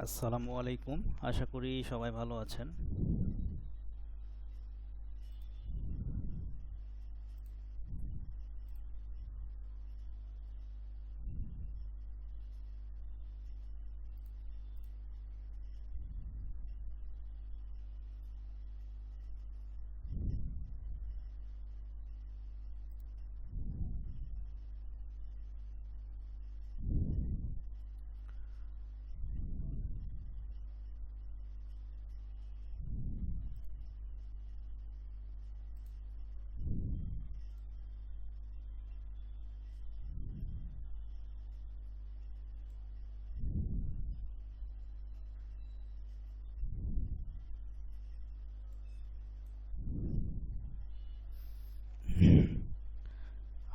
আসসালামু আলাইকুম। আশা করি সবাই ভালো আছেন।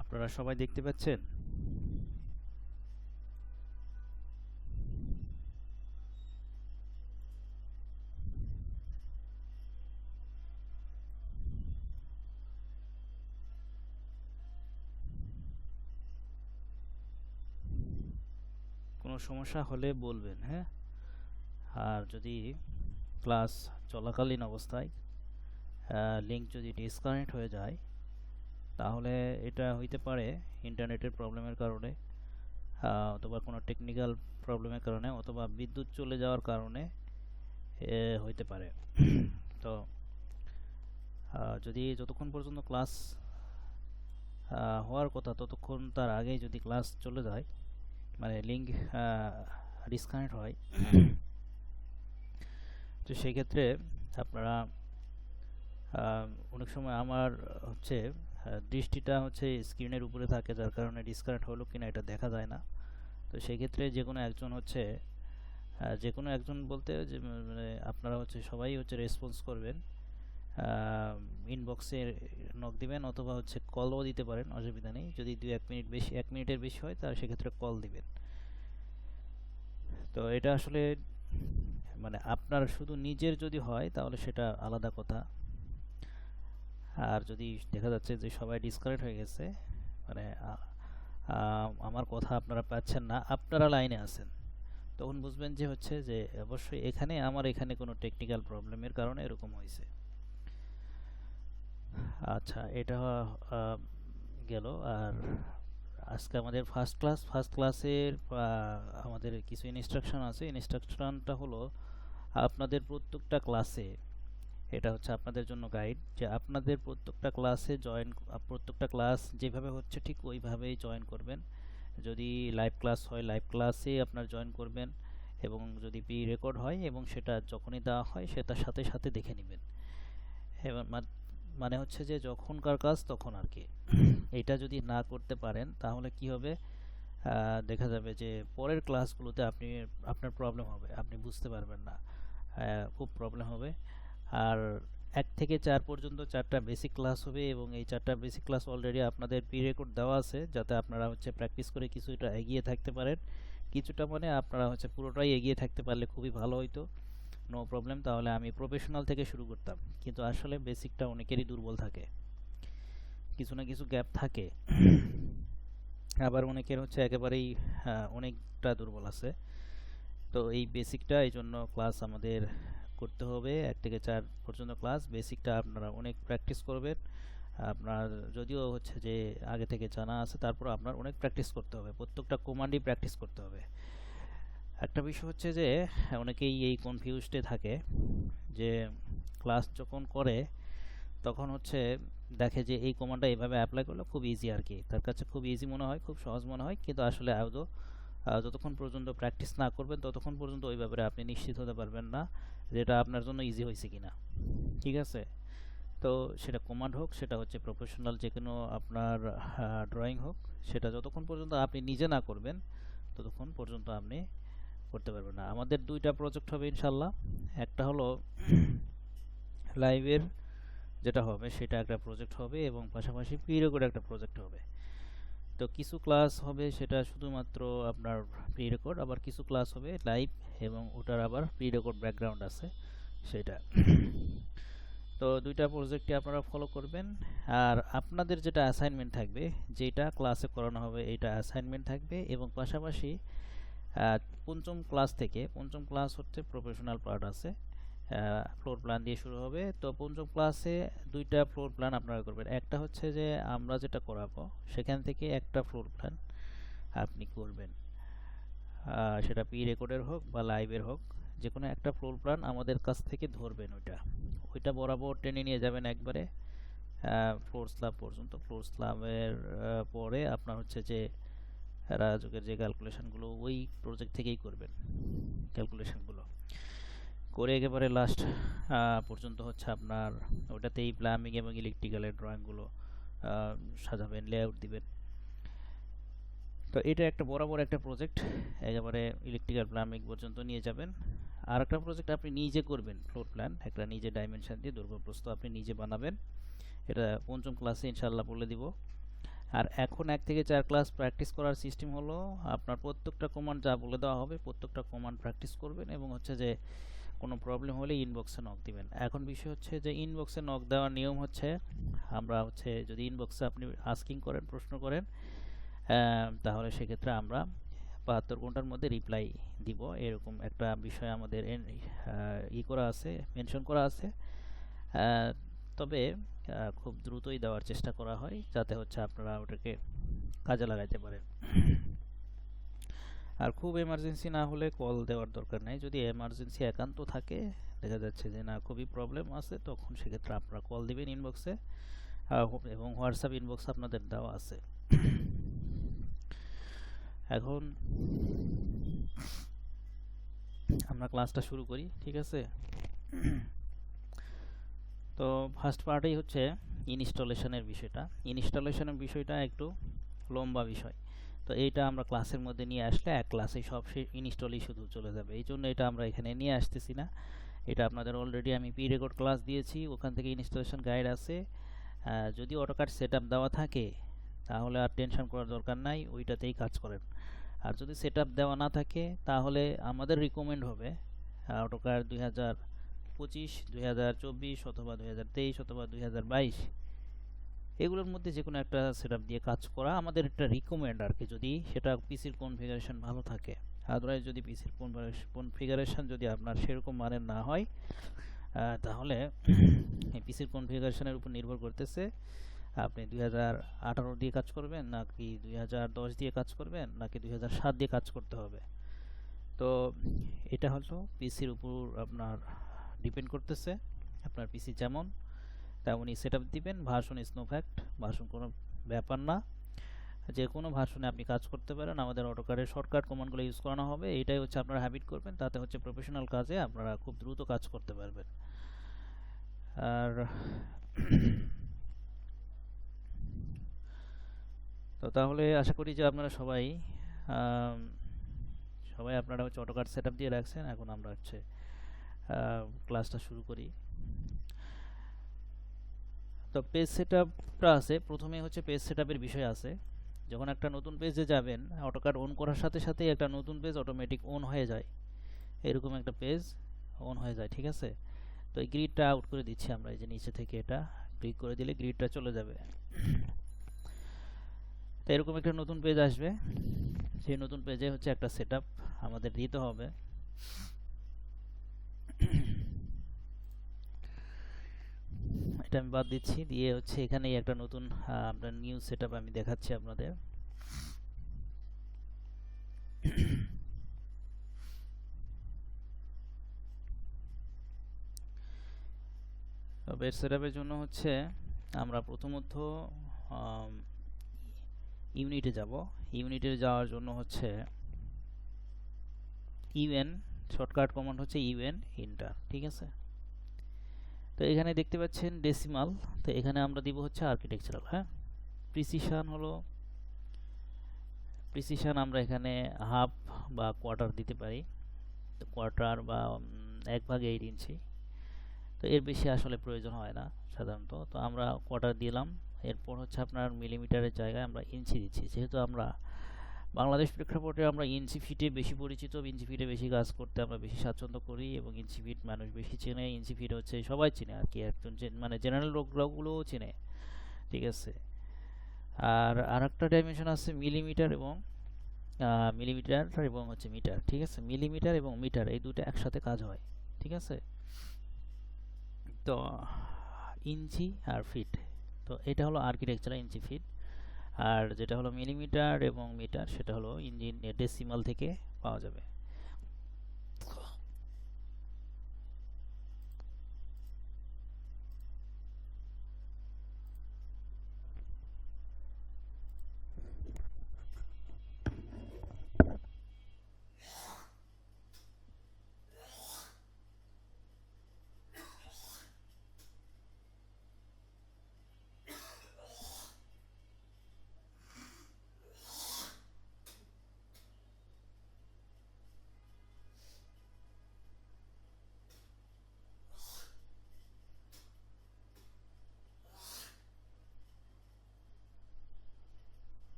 আপনারা সবাই দেখতে পাচ্ছেন? কোনো সমস্যা হলে বলবেন, হ্যাঁ? আর যদি ক্লাস চলাকালীন অবস্থায় লিংক যদি ডিসকানেক্ট হয়ে যায়, তাহলে এটা হইতে পারে ইন্টারনেটের প্রবলেমের কারণে, অথবা কোনো টেকনিক্যাল প্রবলেমের কারণে, অথবা বিদ্যুৎ চলে যাওয়ার কারণে হইতে পারে। তো যদি যতক্ষণ পর্যন্ত ক্লাস হওয়ার কথা ততক্ষণ তার আগেই যদি ক্লাস চলে যায়, মানে লিঙ্ক ডিসকানেক্ট হয়, তো সেক্ষেত্রে আপনারা অনেক সময় আমার হচ্ছে দৃষ্টিটা হচ্ছে স্ক্রিনের উপরে থাকে, যার কারণে ডিসকানেক্ট হলো কিনা এটা দেখা যায় না। তো সেক্ষেত্রে যে কোনো একজন হচ্ছে যে কোনো একজন বলতে যে মানে আপনারা হচ্ছে সবাই হচ্ছে রেসপন্স করবেন, ইনবক্সে নক দিবেন, অথবা হচ্ছে কলও দিতে পারেন, অসুবিধা নেই। যদি 1 মিনিট বেশি, 1 মিনিটের বেশি হয় তাহলে সেক্ষেত্রে কল দিবেন। তো এটা আসলে মানে আপনার শুধু নিজের যদি হয় তাহলে সেটা আলাদা কথা। আর যদি দেখা যাচ্ছে যে সবাই ডিসকানেক্ট হয়ে গেছে, মানে আমার কথা আপনারা পাচ্ছেন না, আপনারা লাইনে আছেন, তখন বুঝবেন যে হচ্ছে যে অবশ্যই এখানে কোনো টেকনিক্যাল প্রবলেমের কারণে এরকম হয়েছে। আচ্ছা, এটা গেল। আর আজকে আমাদের ফার্স্ট ক্লাসের আমাদের কিছু ইনস্ট্রাকশন আছে। ইনস্ট্রাকশনটা হলো আপনাদের প্রত্যেকটা ক্লাসে, এটা হচ্ছে আপনাদের জন্য গাইড, যে আপনাদের প্রত্যেকটা ক্লাস যেভাবে হচ্ছে ঠিক ওইভাবেই জয়েন করবেন। যদি লাইভ ক্লাস হয় লাইভ ক্লাসে আপনার জয়েন করবেন, এবং যদি প্রি রেকর্ড হয় এবং সেটা যখনই দেওয়া হয় সেটার সাথে সাথে দেখে নেবেন। এবং মানে হচ্ছে যে যখনকার কাজ তখন আর কি। এটা যদি না করতে পারেন তাহলে কি হবে, দেখা যাবে যে পরের ক্লাসগুলোতে আপনার প্রবলেম হবে, আপনি বুঝতে পারবেন না, খুব প্রবলেম হবে। আর 1 থেকে 4 পর্যন্ত 4টা বেসিক ক্লাস হবে, এবং এই 4টা বেসিক ক্লাস অলরেডি আপনাদের প্রি রেকর্ড দেওয়া আছে, যাতে আপনারা হচ্ছে প্র্যাকটিস করে কিছুটা এগিয়ে থাকতে পারেন। কিছুটা মানে আপনারা হচ্ছে পুরোটাই এগিয়ে থাকতে পারলে খুবই ভালো হইতো। নো প্রবলেম, তাহলে আমি প্রফেশনাল থেকে শুরু করতাম, কিন্তু আসলে বেসিকটা অনেকেরই দুর্বল থাকে, কিছু না কিছু গ্যাপ থাকে। আবার অনেকের হচ্ছে একেবারেই অনেকটা দুর্বল আছে। তো এই বেসিকটা এই জন্য ক্লাস আমাদের করতে হবে, 1 থেকে 4 পর্যন্ত ক্লাস। বেসিকটা আপনারা অনেক প্র্যাকটিস করবেন। আপনার যদিও হচ্ছে যে আগে থেকে জানা আছে, তারপর আপনার অনেক প্র্যাকটিস করতে হবে, প্রত্যেকটা কমান্ডই প্র্যাকটিস করতে হবে। একটা বিষয় হচ্ছে যে অনেকেই এই কনফিউজডে থাকে, যে ক্লাস যখন করে তখন হচ্ছে দেখে যে এই কমান্ডটা এইভাবে অ্যাপ্লাই করলে খুব ইজি আর কি, তার কাছে খুব ইজি মনে হয়, খুব সহজ মনে হয়, কিন্তু আসলে আদৌ যতক্ষণ পর্যন্ত প্র্যাকটিস না করবেন ততক্ষণ পর্যন্ত ওই ব্যাপারে আপনি নিশ্চিত হতে পারবেন না যে এটা আপনার জন্য ইজি হয়েছে কিনা। ঠিক আছে? তো সেটা কমান্ড হোক, সেটা হচ্ছে প্রফেশনাল যে কোনো আপনার ড্রয়িং হোক, সেটা যতক্ষণ পর্যন্ত আপনি নিজে না করবেন ততক্ষণ পর্যন্ত আপনি করতে পারবেন না। আমাদের 2টা প্রজেক্ট হবে ইনশাল্লাহ। একটা হলো লাইভের যেটা হবে সেটা একটা প্রজেক্ট হবে, এবং পাশাপাশি পিরিয়ড করে একটা প্রজেক্ট হবে। তো কিছু ক্লাস হবে সেটা শুধুমাত্র আপনার প্রি রেকর্ড, আবার কিছু ক্লাস হবে লাইভ, এবং ওটার আবার প্রি রেকর্ড ব্যাকগ্রাউন্ড আছে সেটা। তো 2টা প্রজেক্টে আপনারা ফলো করবেন। আর আপনাদের যেটা অ্যাসাইনমেন্ট থাকবে, যেটা ক্লাসে করানো হবে এটা অ্যাসাইনমেন্ট থাকবে, এবং পাশাপাশি পঞ্চম ক্লাস থেকে, পঞ্চম ক্লাস হচ্ছে প্রফেশনাল পার্ট আছে, ফ্লোর প্ল্যান দিয়ে শুরু হবে। তো পঞ্চম ক্লাসে দুইটা ফ্লোর প্ল্যান আপনারা করবেন। একটা হচ্ছে যে আমরা যেটা করাবো সেখান থেকে একটা ফ্লোর প্ল্যান আপনি করবেন, সেটা প্রি রেকর্ডের হোক বা লাইভের হোক, যে কোনো একটা ফ্লোর প্ল্যান আমাদের কাছ থেকে ধরবেন। ওইটা বরাবর টেনে নিয়ে যাবেন একবারে ফ্লোর স্ল্যাব পর্যন্ত। ফ্লোর স্ল্যাবের পরে আপনার হচ্ছে যে রাজুকের যে ক্যালকুলেশনগুলো ওই প্রজেক্ট থেকেই করবেন, ক্যালকুলেশনগুলো করে একেবারে লাস্ট পর্যন্ত হচ্ছে আপনার ওটাতেই প্লাম্বিং এবং ইলেকট্রিক্যালের ড্রয়িংগুলো সাজাবেন, লেআউট দিবেন। তো এটা একটা বরাবর একটা প্রজেক্ট, একেবারে ইলেকট্রিক্যাল প্লাম্বিং পর্যন্ত নিয়ে যাবেন। আর একটা প্রজেক্ট আপনি নিজে করবেন, ফ্লোর প্ল্যান একটা নিজে ডাইমেনশন দিয়ে দৈর্ঘ্যপ্রস্থ আপনি নিজে বানাবেন। এটা পঞ্চম ক্লাসে ইনশাল্লাহ বলে দিব। আর এখন 1 থেকে 4 ক্লাস প্র্যাকটিস করার সিস্টেম হলো আপনার প্রত্যেকটা কমান্ড যা বলে দেওয়া হবে প্রত্যেকটা কমান্ড প্র্যাকটিস করবেন, এবং হচ্ছে যে কোনো প্রবলেম হলে ইনবক্সে নক দিবেন। এখন বিষয় হচ্ছে যে ইনবক্সে নক দেওয়ার নিয়ম হচ্ছে, আমরা হচ্ছে যদি ইনবক্সে আপনি আস্কিং করেন, প্রশ্ন করেন, তাহলে সেক্ষেত্রে আমরা 72 ঘন্টার মধ্যে রিপ্লাই দিব, এরকম একটা বিষয় আমাদের করা আছে, মেনশন করা আছে। তবে খুব দ্রুতই দেওয়ার চেষ্টা করা হয় যাতে হচ্ছে আপনারা ওটাকে কাজে লাগাইতে পারেন। আর খুব এমার্জেন্সি না হলে কল দেওয়ার দরকার নেই। যদি এমার্জেন্সি একান্ত থাকে, দেখা যাচ্ছে যে না খুবই প্রবলেম আছে, তখন সেক্ষেত্রে আপনারা কল দিবেন ইনবক্সে, এবং হোয়াটসঅ্যাপ ইনবক্স আপনাদের দেওয়া আছে। এখন আমরা ক্লাসটা শুরু করি, ঠিক আছে? তো ফার্স্ট পার্টেই হচ্ছে ইনস্টলেশনের বিষয়টা একটু লম্বা বিষয়। তো এইটা আমরা ক্লাসের মধ্যে নিয়ে আসলে এক ক্লাসে সব ইনস্টলই শুধু চলে যাবে, এই জন্য এটা আমরা এখানে নিয়ে আসতেছি না। এটা আপনাদের অলরেডি আমি প্রি রেকর্ড ক্লাস দিয়েছি, ওখান থেকে ইনস্টলেশন গাইড আছে। যদি অটোক্যাড সেটআপ দেওয়া থাকে তাহলে আর টেনশন করার দরকার নাই, ওইটাতেই কাজ করেন। আর যদি সেটআপ দেওয়া না থাকে তাহলে আমাদের রিকমেন্ড হবে অটোক্যাড 2025, 2024 অথবা 2023 অথবা 2022, এগুলোর মধ্যে যে কোনো একটা সেটআপ দিয়ে কাজ করা আমাদের একটা রিকমেন্ড আর কি, যদি সেটা পিসির কনফিগারেশন ভালো থাকে। আদারওয়াইজ যদি পিসির কনফিগারেশন যদি আপনার সেরকম মানের না হয়, তাহলে পিসির কনফিগারেশনের উপর নির্ভর করতেছে আপনি 2018 দিয়ে কাজ করবেন নাকি 2010 দিয়ে কাজ করবেন নাকি 2007 দিয়ে কাজ করতে হবে। তো এটা হলো পিসির উপর আপনার ডিপেন্ড করতেছে, আপনার পিসি যেমন তেমনই সেটআপ দিবেন। Version is no fact, version কোনো ব্যাপার না, যে কোনো ভার্সনে আপনি কাজ করতে পারেন। আমাদের অটোক্যাডের শর্টকাট কমান্ডগুলো ইউজ করানো হবে, এইটাই হচ্ছে আপনারা হ্যাবিট করবেন, তাতে হচ্ছে প্রফেশনাল কাজে আপনারা খুব দ্রুত কাজ করতে পারবেন। আর তো তাহলে আশা করি যে আপনারা সবাই আপনারা হচ্ছে অটোক্যাড সেটআপ দিয়ে রাখছেন। এখন আমরা হচ্ছে ক্লাসটা শুরু করি। তো পেজ সেটআপটা আছে, প্রথমে হচ্ছে পেজ সেটআপের বিষয় আছে। যখন একটা নতুন পেজে যাবেন, অটোক্যাড অন করার সাথে সাথেই একটা নতুন পেজ অটোমেটিক অন হয়ে যায়, এরকম একটা পেজ অন হয়ে যায়, ঠিক আছে? তো এই গ্রিডটা আউট করে দিচ্ছি আমরা, এই যে নিচে থেকে এটা ক্লিক করে দিলে গ্রিডটা চলে যাবে। তো এরকম একটা নতুন পেজ আসবে, সেই নতুন পেজে হচ্ছে একটা সেটআপ আমাদের দিতে হবে। এটা আমি বাদ দিচ্ছি, দিয়ে হচ্ছে এখানেই একটা নতুন আপনার নিউ সেটআপ আমি দেখাচ্ছি আপনাদের। পেজ সেটআপের জন্য হচ্ছে আমরা প্রথমত ইউনিটে যাব। ইউনিটে যাওয়ার জন্য হচ্ছে ইউএন শর্টকাট কমান্ড হচ্ছে ইউএন এন্টার, ঠিক আছে? তো এখানে দেখতে পাচ্ছেন ডেসিমাল, তো এখানে আমরা দিব হচ্ছে আর্কিটেকচারাল। হ্যাঁ, প্রিসিশন আমরা এখানে হাফ বা কোয়ার্টার দিতে পারি, তো কোয়ার্টার বা 1/8 ইঞ্চি, তো এর বেশি আসলে প্রয়োজন হয় না সাধারণত। তো আমরা কোয়ার্টার দিলাম, এরপর হচ্ছে আপনার মিলিমিটারের জায়গায় আমরা ইঞ্চি দিচ্ছি। যেহেতু আমরা বাংলাদেশ প্রেক্ষাপটে আমরা ইঞ্চি ফিটে বেশি পরিচিত, ইঞ্চি ফিটে বেশি কাজ করতে আমরা বেশি স্বাচ্ছন্দ্য করি, এবং ইঞ্চি ফিট মানুষ বেশি চেনে। ইঞ্চি ফিট হচ্ছে সবাই চেনে আর কি, একজন মানে জেনারেল লোকগুলোও চেনে, ঠিক আছে? আর আরেকটা ডাইমেনশন আছে মিলিমিটার এবং মিলিমিটার এবং হচ্ছে মিটার, ঠিক আছে? মিলিমিটার এবং মিটার এই দুটো একসাথে কাজ হয়, ঠিক আছে? তো ইঞ্চি আর ফিট, তো এটা হলো আর্কিটেকচার ইঞ্চি ফিট। আর যেটা হলো মিলিমিটার এবং মিটার সেটা হলো ইঞ্জিন ডেসিমাল থেকে পাওয়া যাবে।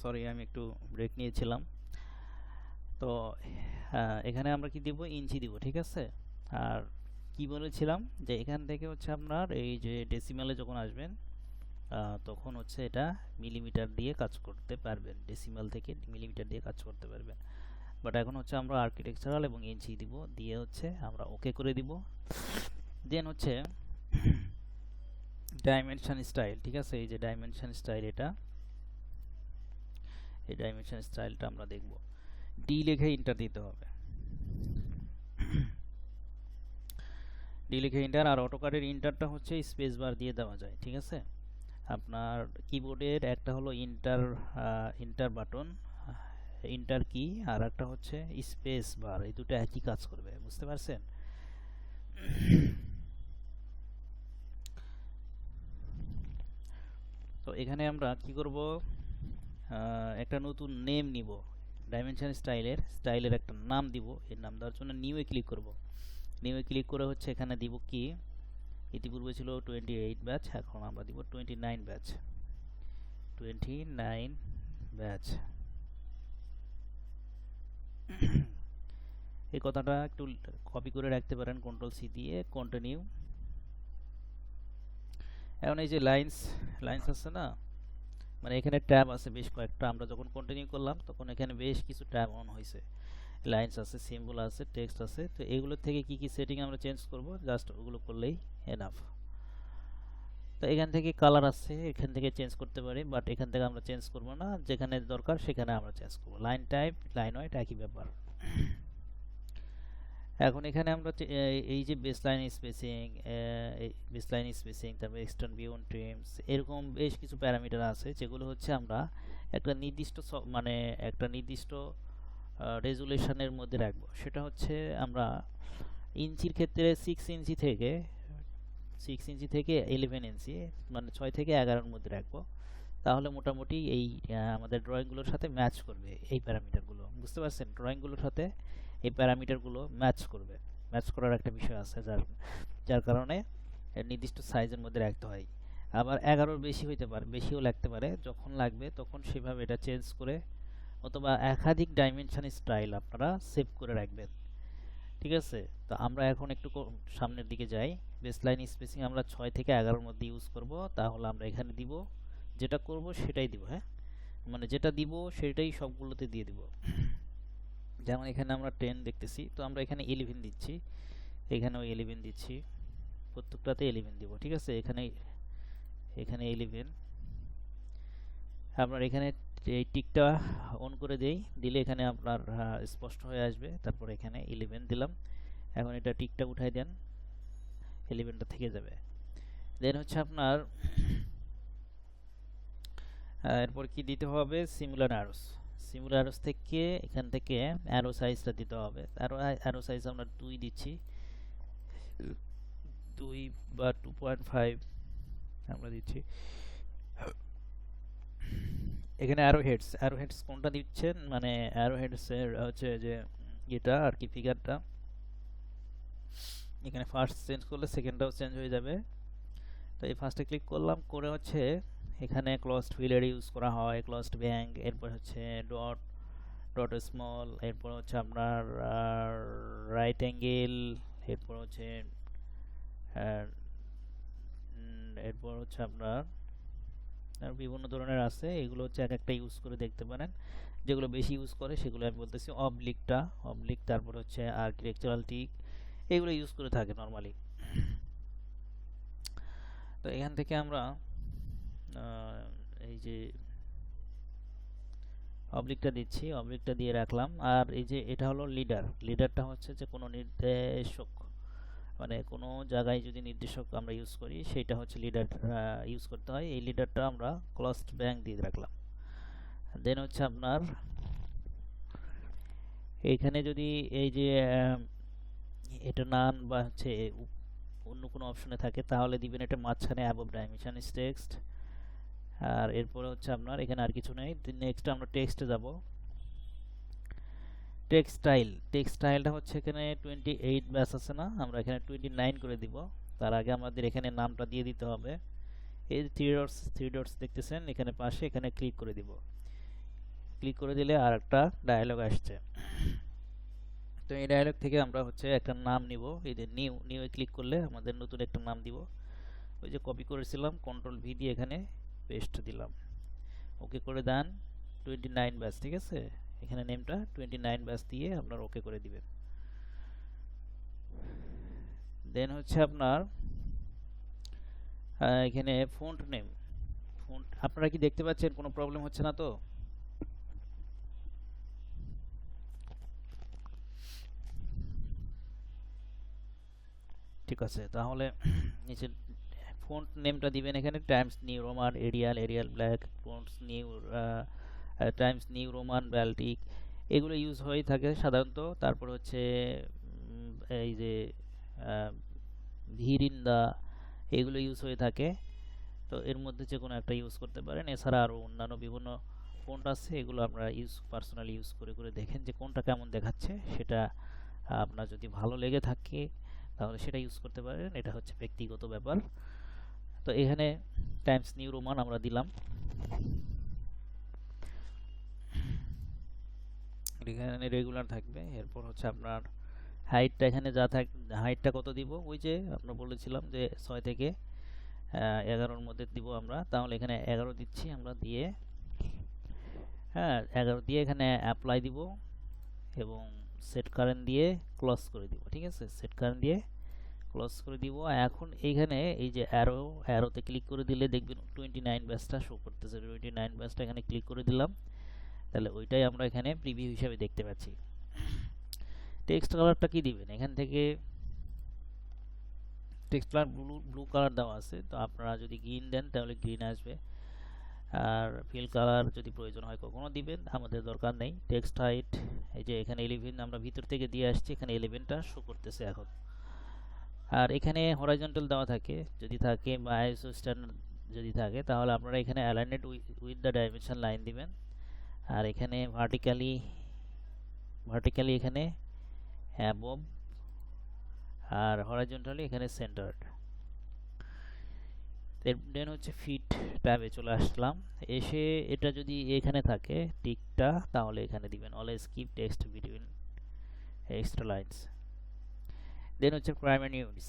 সরি, আমি একটু ব্রেক নিয়েছিলাম। তো এখানে আমরা কি দিব? ইঞ্চি দিব, ঠিক আছে? আর কি বলেছিলাম যে এখান থেকে হচ্ছে আপনার এই যে ডেসিমালে যখন আসবেন তখন হচ্ছে এটা মিলিমিটার দিয়ে কাজ করতে পারবেন, ডেসিমাল থেকে মিলিমিটার দিয়ে কাজ করতে পারবেন। বাট এখন হচ্ছে আমরা আর্কিটেকচারাল এবং ইঞ্চি দিব, দিয়ে হচ্ছে আমরা ওকে করে দিব। দেন হচ্ছে ডাইমেনশন স্টাইল, ঠিক আছে? এই যে ডাইমেনশন স্টাইল, এটা এই ডাইমেনশন স্টাইলটা আমরা দেখব। ডি লিখে ইন্টার দিতে হবে, ডি লিখে ইন্টার। আর অটোকারের ইন্টারটা হচ্ছে স্পেস বার দিয়ে দেওয়া যায়, ঠিক আছে? আপনার কিবোর্ডের একটা হলো ইন্টার ইন্টার বাটন, ইন্টার কি, আর একটা হচ্ছে স্পেস বার, এই দুটো একই কাজ করবে, বুঝতে পারছেন? তো এখানে আমরা কি করব? একটা নতুন নেম নিব, ডাইমেনশন স্টাইলের একটা নাম দিব। এর নাম দেওয়ার জন্য নিউয়ে ক্লিক করব। নিউয়ে ক্লিক করে হচ্ছে এখানে দিব কি, ইতিপূর্বে ছিল 28 ব্যাচ, এখন আমরা দিব 29 ব্যাচ, 29 ব্যাচ। এই কথাটা একটু কপি করে রাখতে পারেন কন্ট্রোল সি দিয়ে, কন্টিনিউ। এখন এই যে লাইন্স লাইন্স আছে না, মানে এখানে ট্যাব আছে বেশ কয়েকটা। আমরা যখন কন্টিনিউ করলাম তখন এখানে বেশ কিছু ট্যাব অন হয়েছে, লাইন্স আছে, সিম্বল আছে, টেক্সট আছে। তো এগুলোর থেকে কি কি সেটিং আমরা চেঞ্জ করব, জাস্ট ওগুলো করলেই এনাফ। তো এখান থেকে কালার আছে, এখান থেকে চেঞ্জ করতে পারি, বাট এখান থেকে আমরা চেঞ্জ করব না, যেখানে দরকার সেখানে আমরা চেঞ্জ করব। লাইন টাইপ, লাইন ওয়েট একই ব্যাপার। এখন এখানে আমরা এই যে বেসলাইন স্পেসিং, তারপর এক্সটার্ন ভিউ অন ট্রিমস, এরকম বেশ কিছু প্যারামিটার আছে যেগুলো হচ্ছে আমরা একটা নির্দিষ্ট মানে একটা নির্দিষ্ট রেজুলেশনের মধ্যে রাখবো। সেটা হচ্ছে আমরা ইঞ্চির ক্ষেত্রে 6 ইঞ্চি থেকে 11 ইঞ্চি, মানে 6 থেকে 11-এর মধ্যে রাখবো। তাহলে মোটামুটি এই আমাদের ড্রয়িংগুলোর সাথে ম্যাচ করবে এই প্যারামিটারগুলো, বুঝতে পারছেন? ড্রয়িংগুলোর সাথে এই প্যারামিটারগুলো ম্যাচ করবে। ম্যাচ করার একটা বিষয় আছে, যার কারণে নির্দিষ্ট সাইজের মধ্যে রাখতে হয়। আবার 11-র বেশি হইতে পারে, বেশিও লাগতে পারে। যখন লাগবে তখন সেভাবে এটা চেঞ্জ করে, অথবা একাধিক ডাইমেনশন স্টাইল আপনারা সেভ করে রাখবেন, ঠিক আছে? তো আমরা এখন একটু সামনের দিকে যাই। বেসলাইন স্পেসিং আমরা 6 থেকে 11-এর মধ্যে ইউজ করব। তাহলে আমরা এখানে দিব, যেটা করব সেটাই দিব, হ্যাঁ? মানে যেটা দিব সেটাই সবগুলোতে দিয়ে দিব। যেমন এখানে আমরা 10 দেখতেছি, তো আমরা এখানে 11 দিচ্ছি, এখানেও 11 দিচ্ছি, প্রত্যেকটাতে 11 দিব, ঠিক আছে? এখানে 11। আপনার এখানে এই টিকটা অন করে দেই, দিলে এখানে আপনার স্পষ্ট হয়ে আসবে। তারপর এখানে 11 দিলাম। এখন এটা টিকটা উঠাই দেন, 11টা থেকে যাবে। দেন হচ্ছে আপনার এরপর কি দিতে হবে? সিমিলার অ্যারোস থেকে এখান থেকে অ্যারো সাইজটা দিতে হবে। অ্যারো সাইজ আমরা 2 দিচ্ছি, 2 বা 2.5 আমরা দিচ্ছি। এখানে অ্যারো হেডস কোনটা দিচ্ছেন, মানে অ্যারো হেডস এর হচ্ছে যে এটা আর কি, ফিগারটা এখানে ফার্স্ট চেঞ্জ করলে সেকেন্ডটাও চেঞ্জ হয়ে যাবে। তো এই ফার্স্টে ক্লিক করলাম, করে হচ্ছে এখানে ক্লোজড ফিল্ড ইউজ করা হয়, ক্লোজড ব্যাংক, এরপর হচ্ছে ডট, ডট স্মল, এরপর হচ্ছে আপনার রাইট অ্যাঙ্গেল, এরপর হচ্ছে এরপর হচ্ছে আপনার আর বিভিন্ন ধরনের আছে, এগুলো হচ্ছে এক একটা ইউজ করে দেখতে পারেন। যেগুলো বেশি ইউজ করে সেগুলো আমি বলতেছি অবলিকটা, অবলিক, তারপর হচ্ছে আর্কিটেকচারাল টিক, এগুলো ইউজ করে থাকে নর্মালি। তো এখান থেকে আমরা এই যে অবলিকটা দিচ্ছি, অবলিকটা দিয়ে রাখলাম। আর এই যে এটা হলো লিডার, লিডারটা হচ্ছে যে কোনো নির্দেশক, মানে কোনো জায়গায় যদি নির্দেশক আমরা ইউজ করি সেটা হচ্ছে লিডার ইউজ করতে হয়। এই লিডারটা আমরা ক্লোজড ব্যাংক দিয়ে রাখলাম। দেন হচ্ছে আপনার এইখানে যদি এই যে এটা নান বা হচ্ছে অন্য কোনো অপশনে থাকে তাহলে দিবেন এটা মাঝখানে অ্যাবভ ডাইমেনশন ইজ টেক্সট। আর এরপরে হচ্ছে আপনার এখানে আর কিছু নেই। নেক্সট আমরা টেক্সটে যাব। টেক্সটাইল, টেক্সটাইলটা হচ্ছে এখানে 28 ব্যাস আছে না, আমরা এখানে 29 করে দিব। তার আগে আমাদের এখানে নামটা দিয়ে দিতে হবে। এই থ্রি ডটস দেখতেছেন এখানে পাশে, এখানে ক্লিক করে দিব। ক্লিক করে দিলে আর একটা ডায়ালগ আসছে। তো এই ডায়ালগ থেকে আমরা হচ্ছে একটা নাম নিব। এই যে নিউ, নিউ এ ক্লিক করলে আমাদের নতুন একটা নাম দিব। ওই যে কপি করেছিলাম, কন্ট্রোল ভি দিয়ে এখানে পেস্ট দিলাম। ওকে করে দেন। 29 ব্যাস, ঠিক আছে। এখানে নেমটা 29 ব্যাস দিয়ে আপনার ওকে করে দিবেন। দেন হচ্ছে আপনার এখানে ফন্ট নেম, ফন্ট আপনারা কি দেখতে পাচ্ছেন? কোনো প্রবলেম হচ্ছে না তো? ঠিক আছে, তাহলে নিচে ফন্ট নেমটা দিবেন এখানে Times New Roman, Arial, Arial Black, fonts new, Times New Roman, Baltic, এগুলো ইউজ হয়ে থাকে সাধারণত। তারপর হচ্ছে এই যে ভিরিন্দা, এগুলো ইউজ হয়ে থাকে। তো এর মধ্যে যে কোনো একটা ইউজ করতে পারেন। এছাড়া আরও অন্যান্য বিভিন্ন ফন্ট আছে, এগুলো আপনারা পার্সোনালি ইউজ করে করে দেখেন যে কোনটা কেমন দেখাচ্ছে। সেটা আপনার যদি ভালো লেগে থাকে তাহলে সেটা ইউজ করতে পারেন, এটা হচ্ছে ব্যক্তিগত ব্যাপার। তো এখানে টাইমস নিউ রোমান আমরা দিলাম। এখানে রেগুলার থাকবে। এরপর হচ্ছে আপনার হাইটটা এখানে যা হাইটটা কত দিব, ওই যে আমরা বলেছিলাম যে 6 থেকে 11-র মধ্যে দিব আমরা, তাহলে এখানে 11 দিচ্ছি আমরা, দিয়ে হ্যাঁ 11 দিয়ে এখানে অ্যাপ্লাই দিব এবং সেট কারেন্ট দিয়ে ক্লোজ করে দিব। ঠিক আছে, সেট কারেন্ট দিয়ে ক্লোজ করে দিব। এখন এইখানে এই যে অ্যারোতে ক্লিক করে দিলে দেখবেন 29 ব্যাচটা শো করতেছে। 29 ব্যাচটা এখানে ক্লিক করে দিলাম, তাহলে ওইটাই আমরা এখানে প্রিভিউ হিসাবে দেখতে পাচ্ছি। টেক্সট কালারটা কি দিবেন? এখান থেকে টেক্সট কালার ব্লু কালার দেওয়া আছে, তো আপনারা যদি গ্রিন দেন তাহলে গ্রিন আসবে। আর ফিল কালার যদি প্রয়োজন হয় কখনো দিবেন, আমাদের দরকার নেই। টেক্সট হাইট এই যে এখানে 11 আমরা ভিতর থেকে দিয়ে আসছি, এখানে 11টা শো করতেছে এখন। আর এখানে হরাইজন্টাল দেওয়া থাকে, যদি থাকে বা আইএসও স্ট্যান্ডার্ড যদি থাকে তাহলে আপনারা এখানে অ্যালাইনেড উইথ দ্য ডাইমেনশন লাইন দিবেন। আর এখানে ভার্টিক্যালি এখানে অ্যাবভ, আর হরাইজন্টালি এখানে সেন্টার্ড। দেন হচ্ছে ফিট ট্যাবে চলে আসলাম। এসে এটা যদি এখানে থাকে টিকটা, তাহলে এখানে দিবেন always keep text between extra lines. Then হচ্ছে প্রাইমারি ইউনিটস,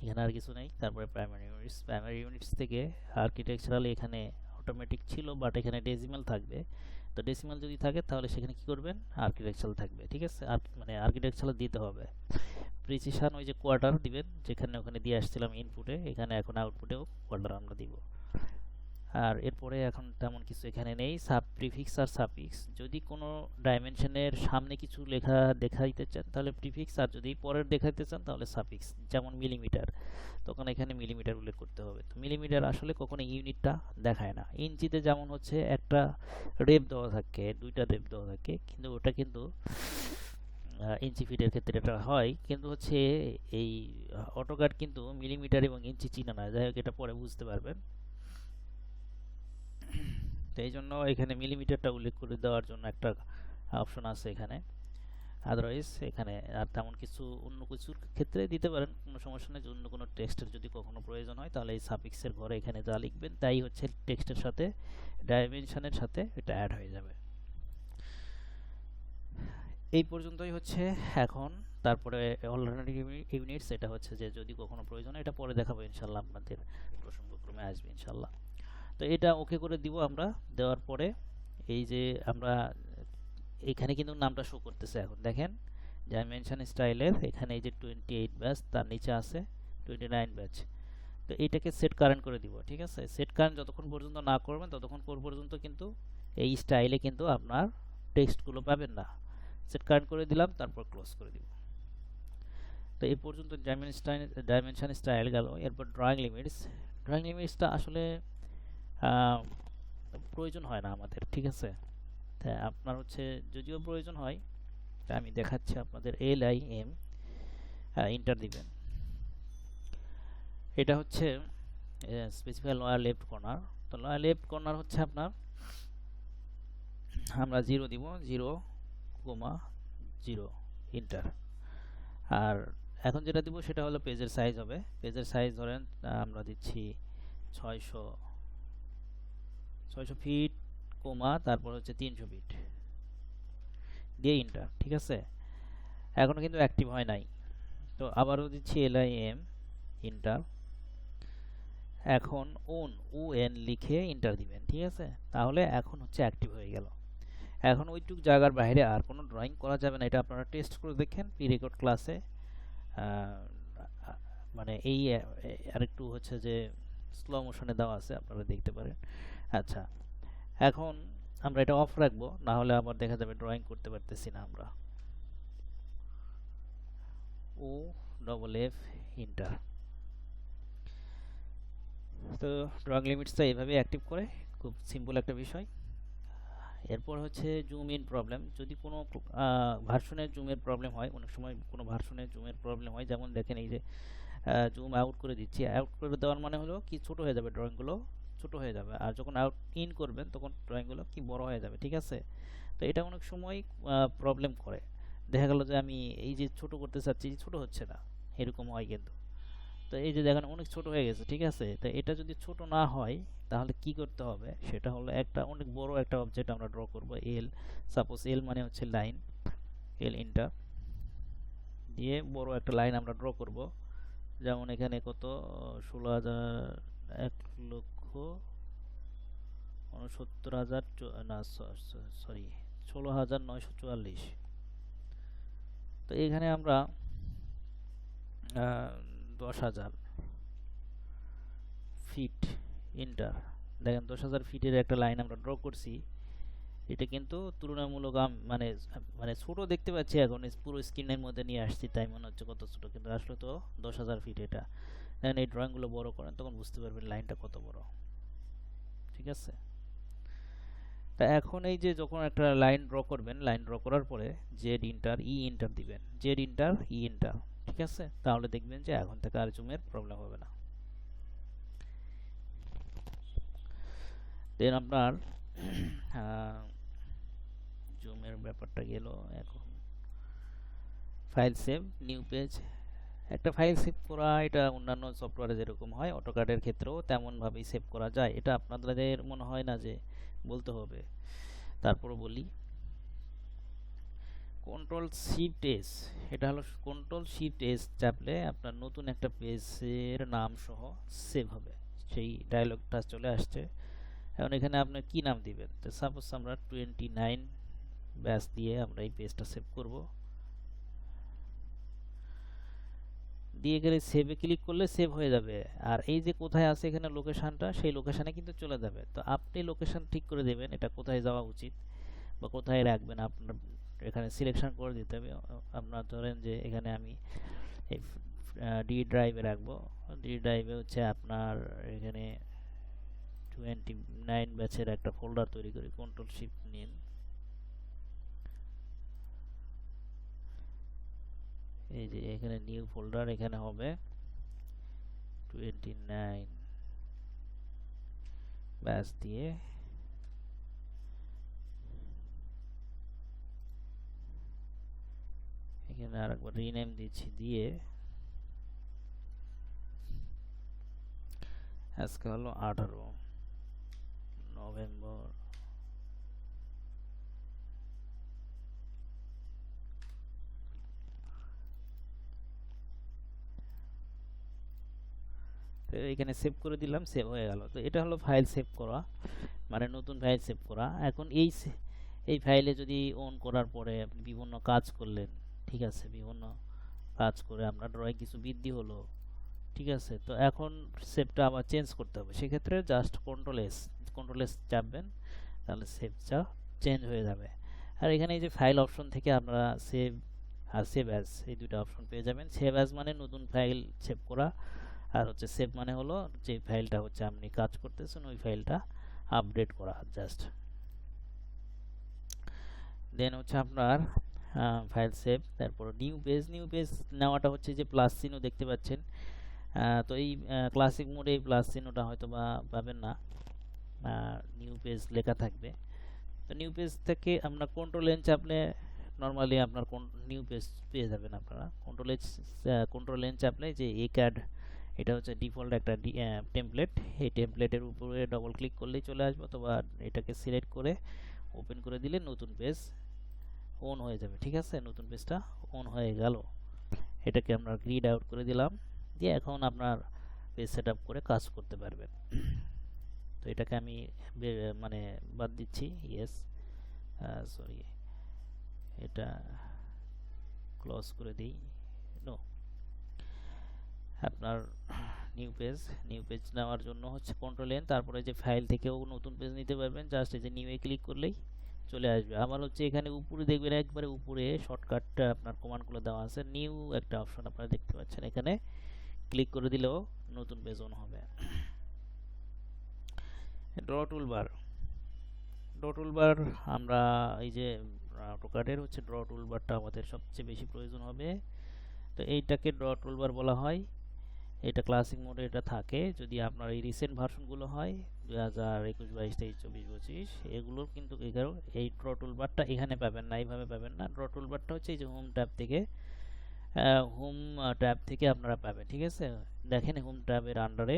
এখানে আর কিছু নেই। তারপরে প্রাইমারি ইউনিটস থেকে আর্কিটেকচারাল এখানে অটোমেটিক ছিল, বাট এখানে ডেসিমাল থাকবে। তো ডেসিমাল যদি থাকে তাহলে সেখানে কি করবেন? আর্কিটেকচারাল থাকবে। ঠিক আছে, মানে আর্কিটেকচারাল দিতে হবে। প্রিসিশন ওই যে কোয়ার্টার দিবেন, যেখানে ওখানে দিয়ে আসছিলাম ইনপুটে, এখানে এখন আউটপুটেও কোয়ার্টার আমরা দিব। আর এরপরে এখন তেমন কিছু এখানে নেই। প্রিফিক্স আর সাফিক্স, যদি কোনো ডাইমেনশনের সামনে কিছু লেখা দেখাইতে চান তাহলে প্রিফিক্স, আর যদি পরের দেখাইতে চান তাহলে সাফিক্স। যেমন মিলিমিটার, তখন এখানে মিলিমিটার উল্লেখ করতে হবে। তো মিলিমিটার আসলে কখনো ইউনিটটা দেখায় না। ইঞ্চিতে যেমন হচ্ছে একটা রেপ দেওয়া থাকে, দুইটা রেপ দেওয়া থাকে, কিন্তু ওটা কিন্তু ইঞ্চি ফিটের ক্ষেত্রে এটা হয়, কিন্তু হচ্ছে এই অটোক্যাড কিন্তু মিলিমিটার এবং ইঞ্চি চিনা না। যাই হোক, এটা পরে বুঝতে পারবেন। তো এই জন্য এখানে মিলিমিটারটা উল্লেখ করে দেওয়ার জন্য একটা অপশন আছে এখানে। আদারওয়াইজ এখানে আর তেমন কিছু অন্য কিছুর ক্ষেত্রে দিতে পারেন, কোনো সমস্যা নেই। অন্য কোনো টেক্সটের যদি কখনো প্রয়োজন হয় তাহলে এই সাফিক্সের ঘরে এখানে যা লিখবেন তাই হচ্ছে টেক্সটের সাথে ডাইমেনশনের সাথে এটা অ্যাড হয়ে যাবে। এই পর্যন্তই হচ্ছে এখন। তারপরে অল্টারনেটিভ ইউনিটস, এটা হচ্ছে যে যদি কখনো প্রয়োজন হয় এটা পরে দেখাবো ইনশাল্লাহ, আপনাদের প্রসঙ্গক্রমে আসবে ইনশাল্লাহ। তো এটা ওকে করে দিব আমরা। দেওয়ার পরে এই যে আমরা এখানে কিন্তু নামটা শো করতেছে, এখন দেখেন ডাইমেনশন স্টাইলের এখানে এই যে 28 ব্যাচ, তার নিচে আছে 29 ব্যাচ। তো এইটাকে সেট কারেন্ট করে দিব, ঠিক আছে। সেট কারেন্ট যতক্ষণ পর্যন্ত না করবেন ততক্ষণ পর্যন্ত কিন্তু এই স্টাইলে কিন্তু আপনার টেক্সটগুলো পাবেন না। সেট কারেন্ট করে দিলাম, তারপর ক্লোজ করে দিব। তো এই পর্যন্ত ডাইমেনশন স্টাইল গেল। এরপর ড্রয়িং লিমিটস। ড্রয়িং লিমিটসটা আসলে প্রয়োজন হয় না আমাদের, ঠিক আছে। তাই আপনার হচ্ছে যদিও প্রয়োজন হয়, তা আমি দেখাচ্ছি আপনাদের। LIM ইন্টার দিবেন। এটা হচ্ছে স্পেসিফাই লোয়ার লেফট কর্নার। তো লোয়ার লেফট কর্নার হচ্ছে আপনার, আমরা 0 দিব, 0,0 ইন্টার। আর এখন যেটা দিব সেটা হলো পেজের সাইজ হবে। পেজের সাইজ ধরেন আমরা দিচ্ছি 600 ফিট, তারপর হচ্ছে 300 ফিট দিয়ে ইন্টার, ঠিক আছে। এখনো কিন্তু অ্যাক্টিভ হয় নাই। তো আবারও দিচ্ছি LIM ইন্টার। এখন ON লিখে ইন্টার দিবেন, ঠিক আছে। তাহলে এখন হচ্ছে অ্যাক্টিভ হয়ে গেল। এখন ওইটুক জায়গার বাইরে আর কোনো ড্রয়িং করা যাবে না। এটা আপনারা টেস্ট করে দেখেন প্রি রেকর্ড ক্লাসে। মানে এই আরেকটু হচ্ছে যে স্লো মোশনে দেওয়া আছে, আপনারা দেখতে পারেন। আচ্ছা, এখন আমরা এটা অফ রাখবো, না হলে আবার দেখা যাবে ড্রয়িং করতে পারতেছি না আমরা। OFF inter. তো ড্রয়িং লিমিটসটা এইভাবে অ্যাক্টিভ করে, খুব সিম্পল একটা বিষয়। এরপর হচ্ছে জুম ইন প্রবলেম। যদি কোনো ভার্সনের জুমের প্রবলেম হয়, অনেক সময় কোনো ভার্সনের জুমের প্রবলেম হয়, যেমন দেখেন এই যে জুম আউট করে দিচ্ছি। আউট করে দেওয়ার মানে হলো কি, ছোট হয়ে যাবে ড্রয়িংগুলো, ছোট হয়ে যাবে। আর যখন আউট ইন করবেন তখন ড্রয়িংগুলো কি বড় হয়ে যাবে, ঠিক আছে। তো এটা অনেক সময় প্রবলেম করে। দেখা গেল যে আমি এই যে ছোট করতে চাচ্ছি, ছোট হচ্ছে না, এরকম হয় কিন্তু। তো এই যে দেখেন অনেক ছোট হয়ে গেছে, ঠিক আছে। তো এটা যদি ছোট না হয় তাহলে কি করতে হবে, সেটা হলো একটা অনেক বড় একটা অবজেক্ট আমরা ড্র করব। সাপোজ এল মানে হচ্ছে লাইন, ইন্টার দিয়ে বড় একটা লাইন আমরা ড্র করব। যেমন এখানে কত, 1,69,000, না সরি 16,944। তো এখানে আমরা 10,000 ফিট ইন্টার। দেখেন 10,000 ফিটের একটা লাইন আমরা ড্র করছি। এটা কিন্তু তুলনামূলক মানে মানে ছোট দেখতে পাচ্ছি, এখন পুরো স্ক্রিনের মধ্যে নিয়ে আসছি তাই মনে হচ্ছে কত ছোট, কিন্তু আসলে তো 10,000 ফিট এটা। দেখেন এই ড্রয়িংগুলো বড় করেন তখন বুঝতে পারবেন লাইনটা কত বড়, ঠিক আছে। তা এখন এই যে যখন একটা লাইন ড্র করবেন, লাইন ড্র করার পরে জেড ইন্টার ইন্টার দিবেন, জেড ইন্টার ইন্টার, ঠিক আছে। তাহলে দেখবেন যে এখন থেকে আর জুমের প্রবলেম হবে না। দেন আপনার জুমের ব্যাপারটা গেল। এখন ফাইল সেভ, নিউ পেজ। একটা ফাইল সেভ করা, এটা অন্যান্য সফটওয়্যারে যেরকম হয় অটোক্যাডের ক্ষেত্রেও তেমনভাবেই সেভ করা যায়। এটা আপনাদের মনে হয় না যে বলতে হবে, তারপরও বলি। Ctrl+Shift+S, এটা হলো Ctrl+Shift+S চাপলে আপনার নতুন একটা পেজের নাম সহ সেভ হবে। সেই ডায়লগটা চলে আসছে। এখন এখানে আপনি কি নাম দিবেন, তো সাপোজ আমরা 29 ব্যাস দিয়ে আমরা এই পেজটা সেভ করব। দিয়ে গেলে সেভে ক্লিক করলে সেভ হয়ে যাবে। আর এই যে কোথায় আছে এখানে লোকেশনটা, সেই লোকেশনে কিন্তু চলে যাবে। তো আপনি লোকেশন ঠিক করে দেবেন, এটা কোথায় যাওয়া উচিত বা কোথায় রাখবেন আপনার এখানে সিলেকশন করে দিতে হবে। আপনার ধরেন যে এখানে আমি এই ডি ড্রাইভে রাখবো। ডি ড্রাইভে হচ্ছে আপনার এখানে 29 ব্যাচের একটা ফোল্ডার তৈরি করি। Ctrl+Shift নিন, এই যে এখানে নিউ ফোল্ডার, এখানে হবে 29 ব্যাচ দিয়ে এখানে আরেকবার রিনেম দিচ্ছি, দিয়ে আজকে হলো 18 নভেম্বর। তো এখানে সেভ করে দিলাম, সেভ হয়ে গেল। তো এটা হলো ফাইল সেভ করা, মানে নতুন ফাইল সেভ করা। এখন এই ফাইলে যদি অন করার পরে আপনি বিভিন্ন কাজ করলেন, ঠিক আছে, বিভিন্ন কাজ করে আপনার ড্রয়িং কিছু বৃদ্ধি হলো, ঠিক আছে। তো এখন সেভটা আবার চেঞ্জ করতে হবে, সেক্ষেত্রে জাস্ট কন্ট্রোল এস চাপবেন, তাহলে সেভটা চেঞ্জ হয়ে যাবে। আর এখানে এই যে ফাইল অপশন থেকে আপনারা সেভ আর সেভ অ্যাজ এই দুটো অপশন পেয়ে যাবেন। সেভ অ্যাজ মানে নতুন ফাইল সেভ করা, আর হচ্ছে সেভ মানে হলো যে ফাইলটা হচ্ছে আপনি কাজ করতেছেন ওই ফাইলটা আপডেট করা জাস্ট। দেন হচ্ছে আপনার ফাইল সেভ, তারপর নিউ পেজ নেওয়াটা হচ্ছে যে প্লাস চিহ্ন দেখতে পাচ্ছেন। তো এই ক্লাসিক মোডে এই প্লাস চিহ্নটা হয়তো বা পাবেন না, নিউ পেজ লেখা থাকবে। তো নিউ পেজ থেকে আপনার কন্ট্রোল এন চাপলে নর্মালি আপনার নিউ পেজ পেয়ে যাবেন আপনারা। কন্ট্রোল এন চাপলে যে এ ক্যাড, এটা হচ্ছে ডিফল্ট একটা টেমপ্লেট, এই টেমপ্লেটের উপরে ডবল ক্লিক করলেই চলে আসবে, অথবা এটাকে সিলেক্ট করে ওপেন করে দিলে নতুন পেজ অন হয়ে যাবে, ঠিক আছে। নতুন পেজটা অন হয়ে গেল। এটাকে আমরা গ্রিড আউট করে দিলাম, দিয়ে এখন আপনার পেজ সেট আপ করে কাজ করতে পারবেন। তো এটাকে আমি মানে বাদ দিচ্ছি, ইয়েস, সরি, এটা ক্লোজ করে দিই। নো, আপনার নিউ পেজ নেওয়ার জন্য হচ্ছে কন্ট্রোল এন, তারপরে যে ফাইল থেকেও নতুন পেজ নিতে পারবেন, জাস্ট এই যে নিউয়ে ক্লিক করলেই চলে আসবে। আবার হচ্ছে এখানে উপরে দেখবেন, একবারে উপরে শর্টকাটটা আপনার কমান্ডগুলো দেওয়া আছে, নিউ একটা অপশন আপনারা দেখতে পাচ্ছেন, এখানে ক্লিক করে দিলেও নতুন পেজ অন হবে। ড্র টুলবার আমরা এই যে অটোক্যাডের হচ্ছে ড্র টুলবারটা আমাদের সবচেয়ে বেশি প্রয়োজন হবে। তো এইটাকে ড্র টুলবার বলা হয়। এটা ক্লাসিক মোডে এটা থাকে। যদি আপনার এই রিসেন্ট ভার্সনগুলো হয় 2021, 22, 23, 24, 25, এগুলোর কিন্তু এই ড্র টুলবারটা এখানে পাবেন না, এইভাবে পাবেন না। ড্র টুলবারটা হচ্ছে এই যে হোম ট্যাব থেকে আপনারা পাবেন, ঠিক আছে। দেখেন হোম ট্যাবের আন্ডারে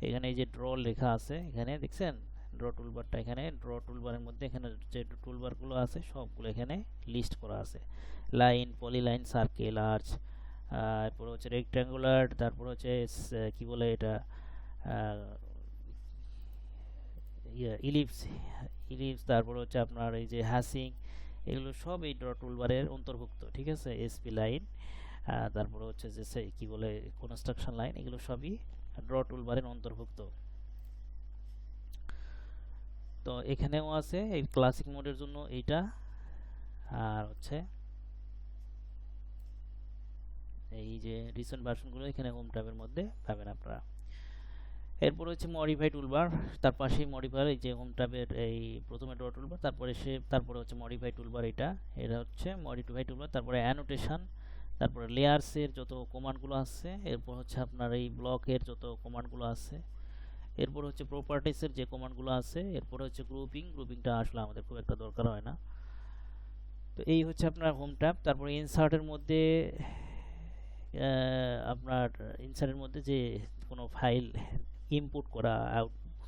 এখানে এই যে ড্র লেখা আছে, এখানে দেখছেন ড্র টুলবারটা, এখানে ড্র টুলবারের মধ্যে এখানে যে টুলবারগুলো আছে সবগুলো এখানে লিস্ট করা আছে। লাইন, পলিলাইন, সার্কেল, আর্চ, তারপর হচ্ছে রেক্ট্যাঙ্গুলার, তারপর হচ্ছে কি বলে এটা, ইলিপস, তারপর হচ্ছে আপনার এই যে হ্যাসিং, এগুলো সব এই ড্র টুলবারের অন্তর্ভুক্ত, ঠিক আছে। এসপি লাইন, তারপরে হচ্ছে যে কি বলে কনস্ট্রাকশন লাইন, এগুলো সবই ড্র টুলবারের অন্তর্ভুক্ত। তো এখানেও আছে এই ক্লাসিক মোডের জন্য এইটা, আর হচ্ছে এই যে রিসেন্ট ভার্সনগুলো এখানে হোম ট্যাবের মধ্যে পাবেন আপনারা। এরপর হচ্ছে মডিফাই টুলবার, তার পাশেই মডিফাই, এই যে হোম ট্যাবের এই প্রথমে ড্র টুলবার, তারপরে হচ্ছে মডিফাই টুলবার, এটা হচ্ছে মডিফাই টুলবার। তারপরে অ্যানোটেশন, তারপরে লেয়ার্সের যত কমান্ডগুলো আছে, এরপর হচ্ছে আপনার এই ব্লকের যত কমান্ডগুলো আছে, এরপর হচ্ছে প্রপার্টিসের যে কমান্ডগুলো আছে, এরপর হচ্ছে গ্রুপিংটা আসলে আমাদের খুব একটা দরকার হয় না। তো এই হচ্ছে আপনার হোম ট্যাব। তারপরে আপনার ইনসার্টের মধ্যে যে কোনো ফাইল ইনপুট করা,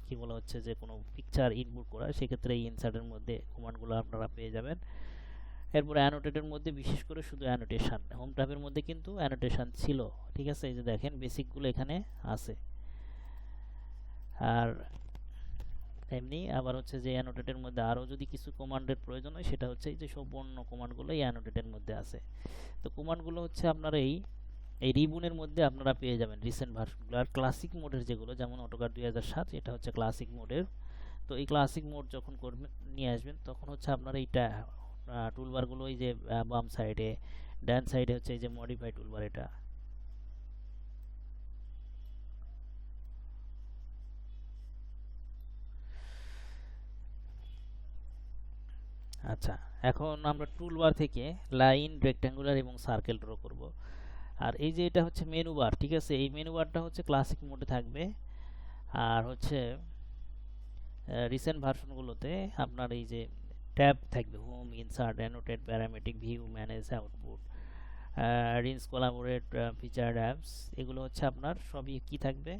কি বলা হচ্ছে যে কোনো পিকচার ইনপুট করা, সেক্ষেত্রে এই ইনসার্টের মধ্যে কমান্ডগুলো আপনারা পেয়ে যাবেন। এরপরে অ্যানোটেটের মধ্যে বিশেষ করে শুধু অ্যানোটেশন, হোম ট্যাবের মধ্যে কিন্তু অ্যানোটেশন ছিল, ঠিক আছে। এই যে দেখেন বেসিকগুলো এখানে আছে। আর এমনি আবার হচ্ছে যে অ্যানোটেটের মধ্যে আরও যদি কিছু কমান্ডের প্রয়োজন হয়, সেটা হচ্ছে এই যে সম্পূর্ণ কমান্ডগুলো এই অ্যানোটেটের মধ্যে আছে। তো কমান্ডগুলো হচ্ছে আপনার এই রিবুনের মধ্যে আপনারা পেয়ে যাবেন রিসেন্ট ভার্সনগুলো। আর ক্লাসিক মোডের যেগুলো, যেমন অটোক্যাড 2007, এটা হচ্ছে ক্লাসিক মোডের। তো এই ক্লাসিক মোড যখন করবেন, নিয়ে আসবেন, তখন হচ্ছে আপনার এইটা টুলবারগুলো এই যে বাম সাইডে, ডান সাইডে হচ্ছে এই যে মডিফাই টুলবার, এটা আচ্ছা। এখন আমরা টুলবার থেকে লাইন, রেক্ট্যাঙ্গুলার এবং সার্কেল ড্র করব। আর এই যে এটা হচ্ছে মেনু বার, ঠিক আছে। এই মেনু বারটা হচ্ছে ক্লাসিক মোডে থাকবে। আর হচ্ছে রিসেন্ট ভার্সনগুলোতে আপনার এই যে ট্যাব থাকবে, home, insert, annotate, parametric, view, manage, output, rinse collaborate feature apps, এগুলো হচ্ছে আপনার সবই কি থাকবে,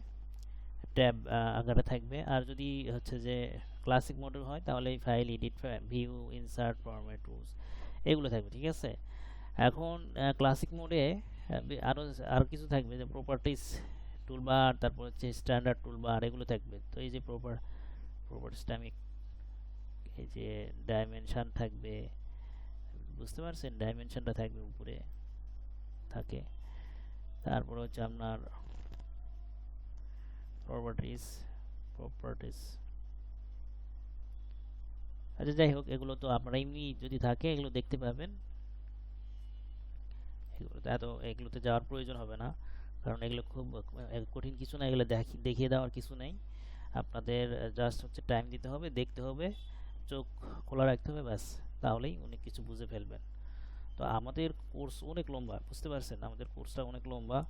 ট্যাব আকারে থাকবে। আর যদি হচ্ছে যে ক্লাসিক মোডে হয় তাহলে এই file edit, view, insert, format, rules এগুলো থাকবে, ঠিক আছে। এখন ক্লাসিক মোডে আরও আরও কিছু থাকবে, যে প্রপার্টিস টুলবার, তারপর হচ্ছে স্ট্যান্ডার্ড টুলবার, এগুলো থাকবে। তো এই যে প্রপার্টিসটা আমি, এই যে ডাইমেনশন থাকবে, বুঝতে পারছেন, ডাইমেনশনটা থাকবে উপরে থাকে। তারপর হচ্ছে আপনার প্রপার্টিস, আচ্ছা যাই হোক, এগুলো তো আপনারা এমনি যদি থাকে এগুলো দেখতে পাবেন। এগুলোতে যাওয়ার প্রয়োজন হবে না, কারণ এগুলো খুব কঠিন কিছু না, এগুলো দেখিয়ে দেওয়ার কিছু নেই। আপনাদের জাস্ট হচ্ছে টাইম দিতে হবে, দেখতে হবে, চোখ খোলা রাখতে হবে, ব্যাস, তাহলেই অনেক কিছু বুঝে ফেলবেন। তো আমাদের কোর্স অনেক লম্বা, বুঝতে পারছেন, আমাদের কোর্সটা অনেক লম্বা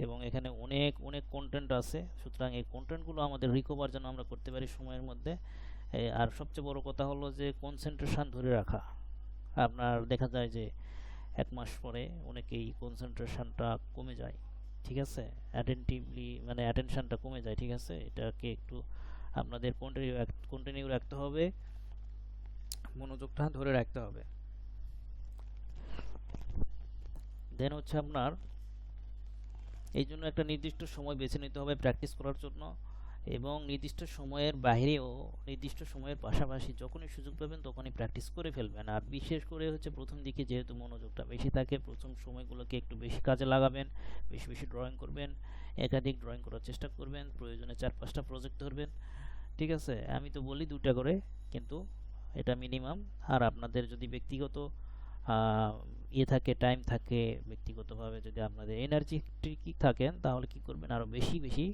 এবং এখানে অনেক অনেক কন্টেন্ট আছে। সুতরাং এই কন্টেন্টগুলো আমাদের রিকভার যেন আমরা করতে পারি সময়ের মধ্যে। আর সবচেয়ে বড় কথা হলো যে কনসেন্ট্রেশন ধরে রাখা। আপনার দেখা যায় যে 1 মাস পরে অনেকেই কনসেন্ট্রেশনটা কমে যায়, ঠিক আছে, অ্যাটেন্টিভলি মানে অ্যাটেনশনটা কমে যায়, ঠিক আছে। এটাকে একটু আপনাদের কন্টিনিউ রাখতে হবে, মনোযোগটা ধরে রাখতে হবে। দেন হচ্ছে আপনার এই জন্য একটা নির্দিষ্ট সময় বেছে নিতে হবে প্র্যাকটিস করার জন্য, এবং নির্দিষ্ট সময়ের বাইরেও নির্দিষ্ট সময়ের পাশাপাশি যখনই সুযোগ পাবেন তখনই প্র্যাকটিস করে ফেলবেন। আর বিশেষ করে হচ্ছে প্রথম দিকে যেহেতু মনোযোগটা বেশি থাকে, প্রথম সময়গুলোকে একটু বেশি কাজে লাগাবেন, বেশি বেশি ড্রয়িং করবেন, একাধিক ড্রয়িং করার চেষ্টা করবেন, প্রয়োজনে 4-5টা প্রজেক্ট ধরবেন, ঠিক আছে। আমি তো বলি 2টা করে, কিন্তু এটা মিনিমাম। আর আপনাদের যদি ব্যক্তিগত থাকে, টাইম থাকে, ব্যক্তিগতভাবে যদি আপনাদের এনার্জেটিক থাকেন, তাহলে কি করবেন, আরও বেশি বেশি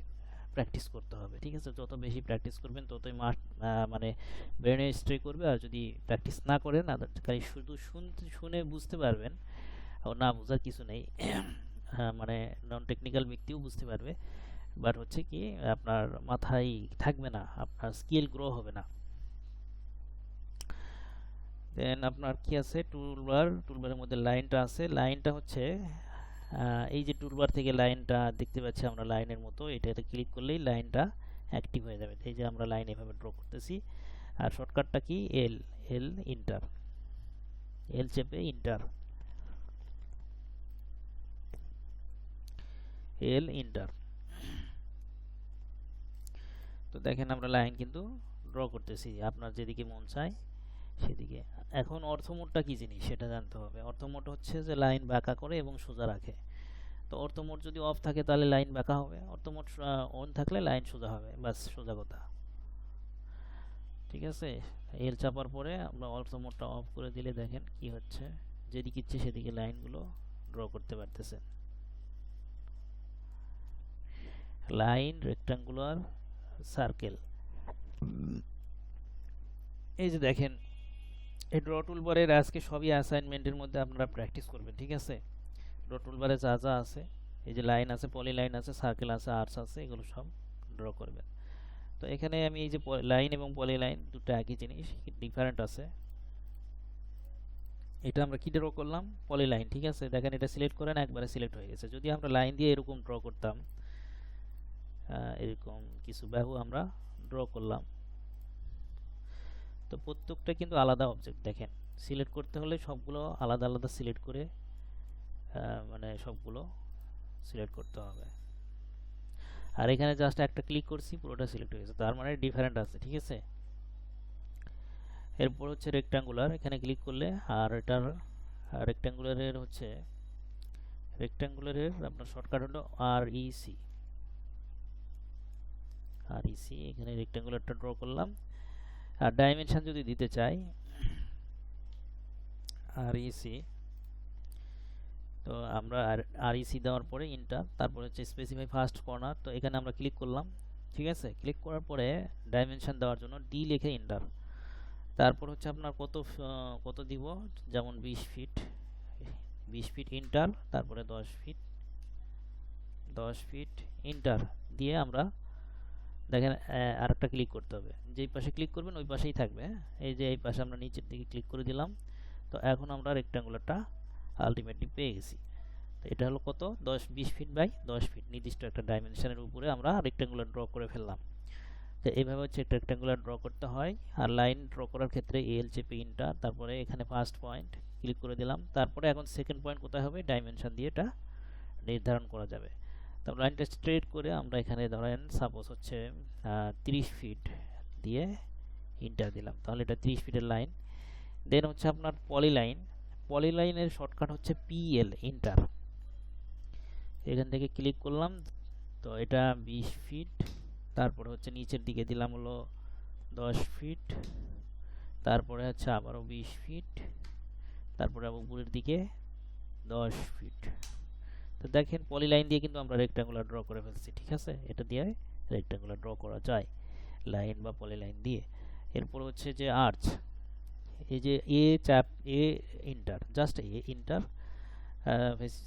প্র্যাকটিস করতে হবে, ঠিক আছে। যত বেশি প্র্যাকটিস করবেন ততই মানে ব্রেনে স্ট্রে করবে। আর যদি প্র্যাকটিস না করেন, খালি শুধু শুনে বুঝতে পারবেন, ও না বোঝার কিছু নেই। মানে নন টেকনিক্যাল ব্যক্তিও বুঝতে পারবে, বাট হচ্ছে কি আপনার মাথায় থাকবে না, আপনার স্কিল গ্রো হবে না। দেন আপনার কি আছে, টুলবারের মধ্যে লাইনটা আছে। লাইনটা হচ্ছে এই যে টুলবার থেকে লাইনটা দেখতে পাচ্ছি আমরা, লাইনের মতো, এটাতে ক্লিক করলেই লাইনটা অ্যাক্টিভ হয়ে যাবে। এই যে আমরা লাইন এভাবে ড্র করতেছি। আর শর্টকাটটা কি, এল ইন্টার, এল চেপে ইন্টার। তো দেখেন আমরা লাইন কিন্তু ড্র করতেছি আপনার যেদিকে মন চায় সেদিকে। এখন অর্থমোডটা কি জিনিস সেটা জানতে হবে। অর্থমোড হচ্ছে যে লাইন বাঁকা করে এবং সোজা রাখে। তো অর্থমোড যদি অফ থাকে তাহলে লাইন বাঁকা হবে, অর্থমোড অন থাকলে লাইন সোজা হবে, বাস, সোজা কথা, ঠিক আছে। এল চাপার পরে আমরা অর্থমোডটা অফ করে দিলে দেখেন কি হচ্ছে, যেদিকে ইচ্ছে সেদিকে লাইনগুলো ড্র করতে পারতেছেন। লাইন, রেক্টাঙ্গুলার, সার্কেল, এই যে দেখেন এই ড্র টুলবারের আজকে সবই অ্যাসাইনমেন্টের মধ্যে আপনারা প্র্যাকটিস করবেন, ঠিক আছে। ড্র টুলবারে যা যা আছে, এই যে লাইন আছে, পলি লাইন আছে, সার্কেল আছে, আর্টস আছে, এগুলো সব ড্র করবেন। তো এখানে আমি এই যে লাইন এবং পলি লাইন দুটো একই জিনিস, ডিফারেন্ট আছে। এটা আমরা কি ড্র করলাম, পলি লাইন, ঠিক আছে। দেখেন এটা সিলেক্ট করেন, একবারে সিলেক্ট হয়ে গেছে। যদি আমরা লাইন দিয়ে এরকম ড্র করতাম, এরকম কিছু বাহু আমরা ড্র করলাম, তো প্রত্যেকটা কিন্তু আলাদা অবজেক্ট। দেখেন সিলেক্ট করতে হলে সবগুলো আলাদা আলাদা সিলেক্ট করে মানে সবগুলো সিলেক্ট করতে হবে। আর এখানে জাস্ট একটা ক্লিক করছি, পুরোটা সিলেক্ট হয়ে গেছে, তার মানে ডিফারেন্ট আছে, ঠিক আছে। এরপর হচ্ছে রেক্টাঙ্গুলার, এখানে ক্লিক করলে, আর এটার রেক্টাঙ্গুলারের আপনার শর্টকাট হলো REC। এখানে রেক্টাঙ্গুলারটা ড্র করলাম। আর ডাইমেনশন যদি দিতে চাই, REC, তো আমরা REC দেওয়ার পরে ইন্টার, তারপরে হচ্ছে স্পেসিফাই ফার্স্ট কর্নার, তো এখানে আমরা ক্লিক করলাম, ঠিক আছে। ক্লিক করার পরে ডাইমেনশন দেওয়ার জন্য ডি লিখে ইন্টার, তারপর হচ্ছে আপনার কত দিব, যেমন 20 ফিট ইন্টার, তারপরে 10 ফিট ইন্টার দিয়ে আমরা দেখেন আরেকটা ক্লিক করতে হবে, যেই পাশে ক্লিক করবেন ওই পাশেই থাকবে। এই যে এই পাশে আমরা নিচের দিকে ক্লিক করে দিলাম। তো এখন আমরা রেক্টাঙ্গুলারটা আলটিমেটলি পেয়ে গেছি। তো এটা হলো কত 10-20 ফিট বাই 10 ফিট নির্দিষ্ট একটা ডাইমেনশনের উপরে আমরা রেক্ট্যাঙ্গুলার ড্র করে ফেললাম। তো এইভাবে হচ্ছে একটা রেক্ট্যাঙ্গুলার ড্র করতে হয়। আর লাইন ড্র করার ক্ষেত্রে এল চেপে ইন্টার, তারপরে এখানে ফার্স্ট পয়েন্ট ক্লিক করে দিলাম। তারপরে এখন সেকেন্ড পয়েন্ট কোথায় হবে ডাইমেনশন দিয়ে এটা নির্ধারণ করা যাবে। তারপর লাইনটা স্ট্রেট করে আমরা এখানে ধরেন সাপোজ হচ্ছে 30 ফিট দিয়ে ইন্টার দিলাম, তাহলে এটা 30 ফিটের লাইন। দেন হচ্ছে আপনার পলিলাইন, পলিলাইনের শর্টকাট হচ্ছে পিএল ইন্টার। এখান থেকে ক্লিক করলাম, তো এটা 20 ফিট। তারপরে হচ্ছে নিচের দিকে দিলাম হলো 10 ফিট, তারপরে হচ্ছে আবারও 20 ফিট, তারপরে আবার উপরের দিকে 10 ফিট। তো দেখেন পলিলাইন দিয়ে কিন্তু আমরা রেক্ট্যাঙ্গুলার ড্র করে ফেলছি। ঠিক আছে, এটা দিয়ে রেক্ট্যাঙ্গুলার ড্র করা যায় লাইন বা পলিলাইন দিয়ে। এরপর হচ্ছে যে আর্চ, এই যে এ চাপ এ inter, just a inter,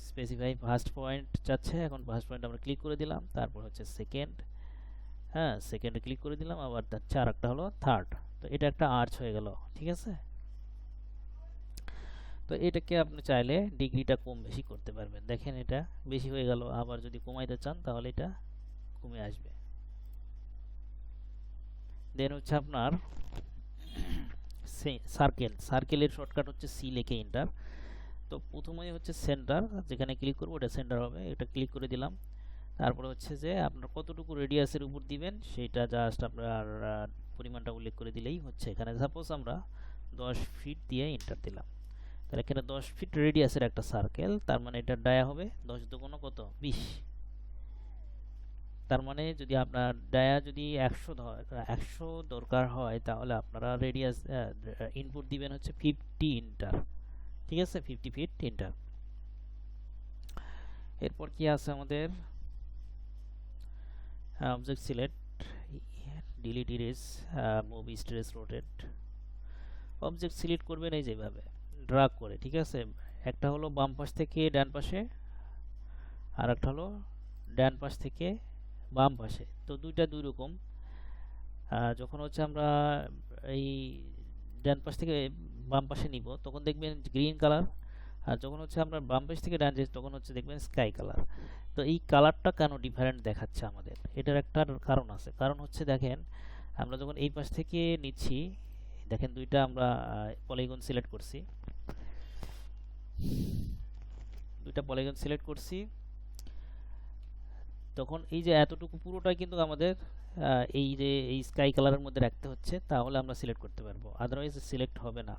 specify first point চাচ্ছে। এখন ফার্স্ট পয়েন্ট আমরা ক্লিক করে দিলাম, তারপর হচ্ছে সেকেন্ড, হ্যাঁ সেকেন্ডে ক্লিক করে দিলাম, আবার যাচ্ছে আর একটা হলো থার্ড। তো এটা একটা আর্চ হয়ে গেল। ঠিক আছে, তো এটাকে আপনি চাইলে ডিগ্রিটা কম বেশি করতে পারবেন। দেখেন এটা বেশি হয়ে গেল, আবার যদি কমাইতে চান তাহলে এটা কমে আসবে। দেন হচ্ছে আপনার সার্কেল, সার্কেলের শর্টকাট হচ্ছে সি লেখে ইন্টার। তো প্রথমেই হচ্ছে সেন্টার, যেখানে ক্লিক করবো ওটা সেন্টার হবে, এটা ক্লিক করে দিলাম। তারপরে হচ্ছে যে আপনার কতটুকু রেডিয়াসের উপর দিবেন সেটা জাস্ট আপনার পরিমাণটা উল্লেখ করে দিলেই হচ্ছে। এখানে সাপোজ আমরা 10 ফিট দিয়ে ইন্টার দিলাম, তাহলে এখানে 10 ফিট রেডিয়াসের একটা সার্কেল, তার মানে এটা ডায়া হবে 10 দুগুণ কত 20। তার মানে যদি আপনার ডায়া যদি 100 দরকার হয় তাহলে আপনারা রেডিয়াস ইনপুট দিবেন হচ্ছে 50 ইন্টার। ঠিক আছে, 50 ফিট ইন্টার। এরপর কি আছে আমাদের, object select, delete erase, move stress rotate. Object select করবেন এই যেভাবে ড্রাগ করে। ঠিক আছে, একটা হলো বাম পাশ থেকে ডান পাশে, আর একটা হলো ডান পাশ থেকে বাম পাশে। তো দুইটা দুই রকম। যখন হচ্ছে আমরা এই ডান পাশ থেকে বাম পাশে নিব তখন দেখবেন গ্রিন কালার, আর যখন হচ্ছে আমরা বাম পাশ থেকে ডান যাচ্ছি তখন হচ্ছে দেখবেন স্কাই কালার। তো এই কালারটা কেন ডিফারেন্ট দেখাচ্ছে আমাদের, এটার একটা কারণ আছে। কারণ হচ্ছে দেখেন আমরা যখন এই পাশ থেকে নিচ্ছি, দেখেন দুইটা আমরা পলিগন সিলেক্ট করছি, দুইটা পলিগন সিলেক্ট করছি, তখন এই যে এতটুকু পুরোটাই কিন্তু আমাদের এই যে এই স্কাই কালারের মধ্যে রাখতে হচ্ছে, তাহলে আমরা সিলেক্ট করতে পারবো, আদারওয়াইজ সিলেক্ট হবে না।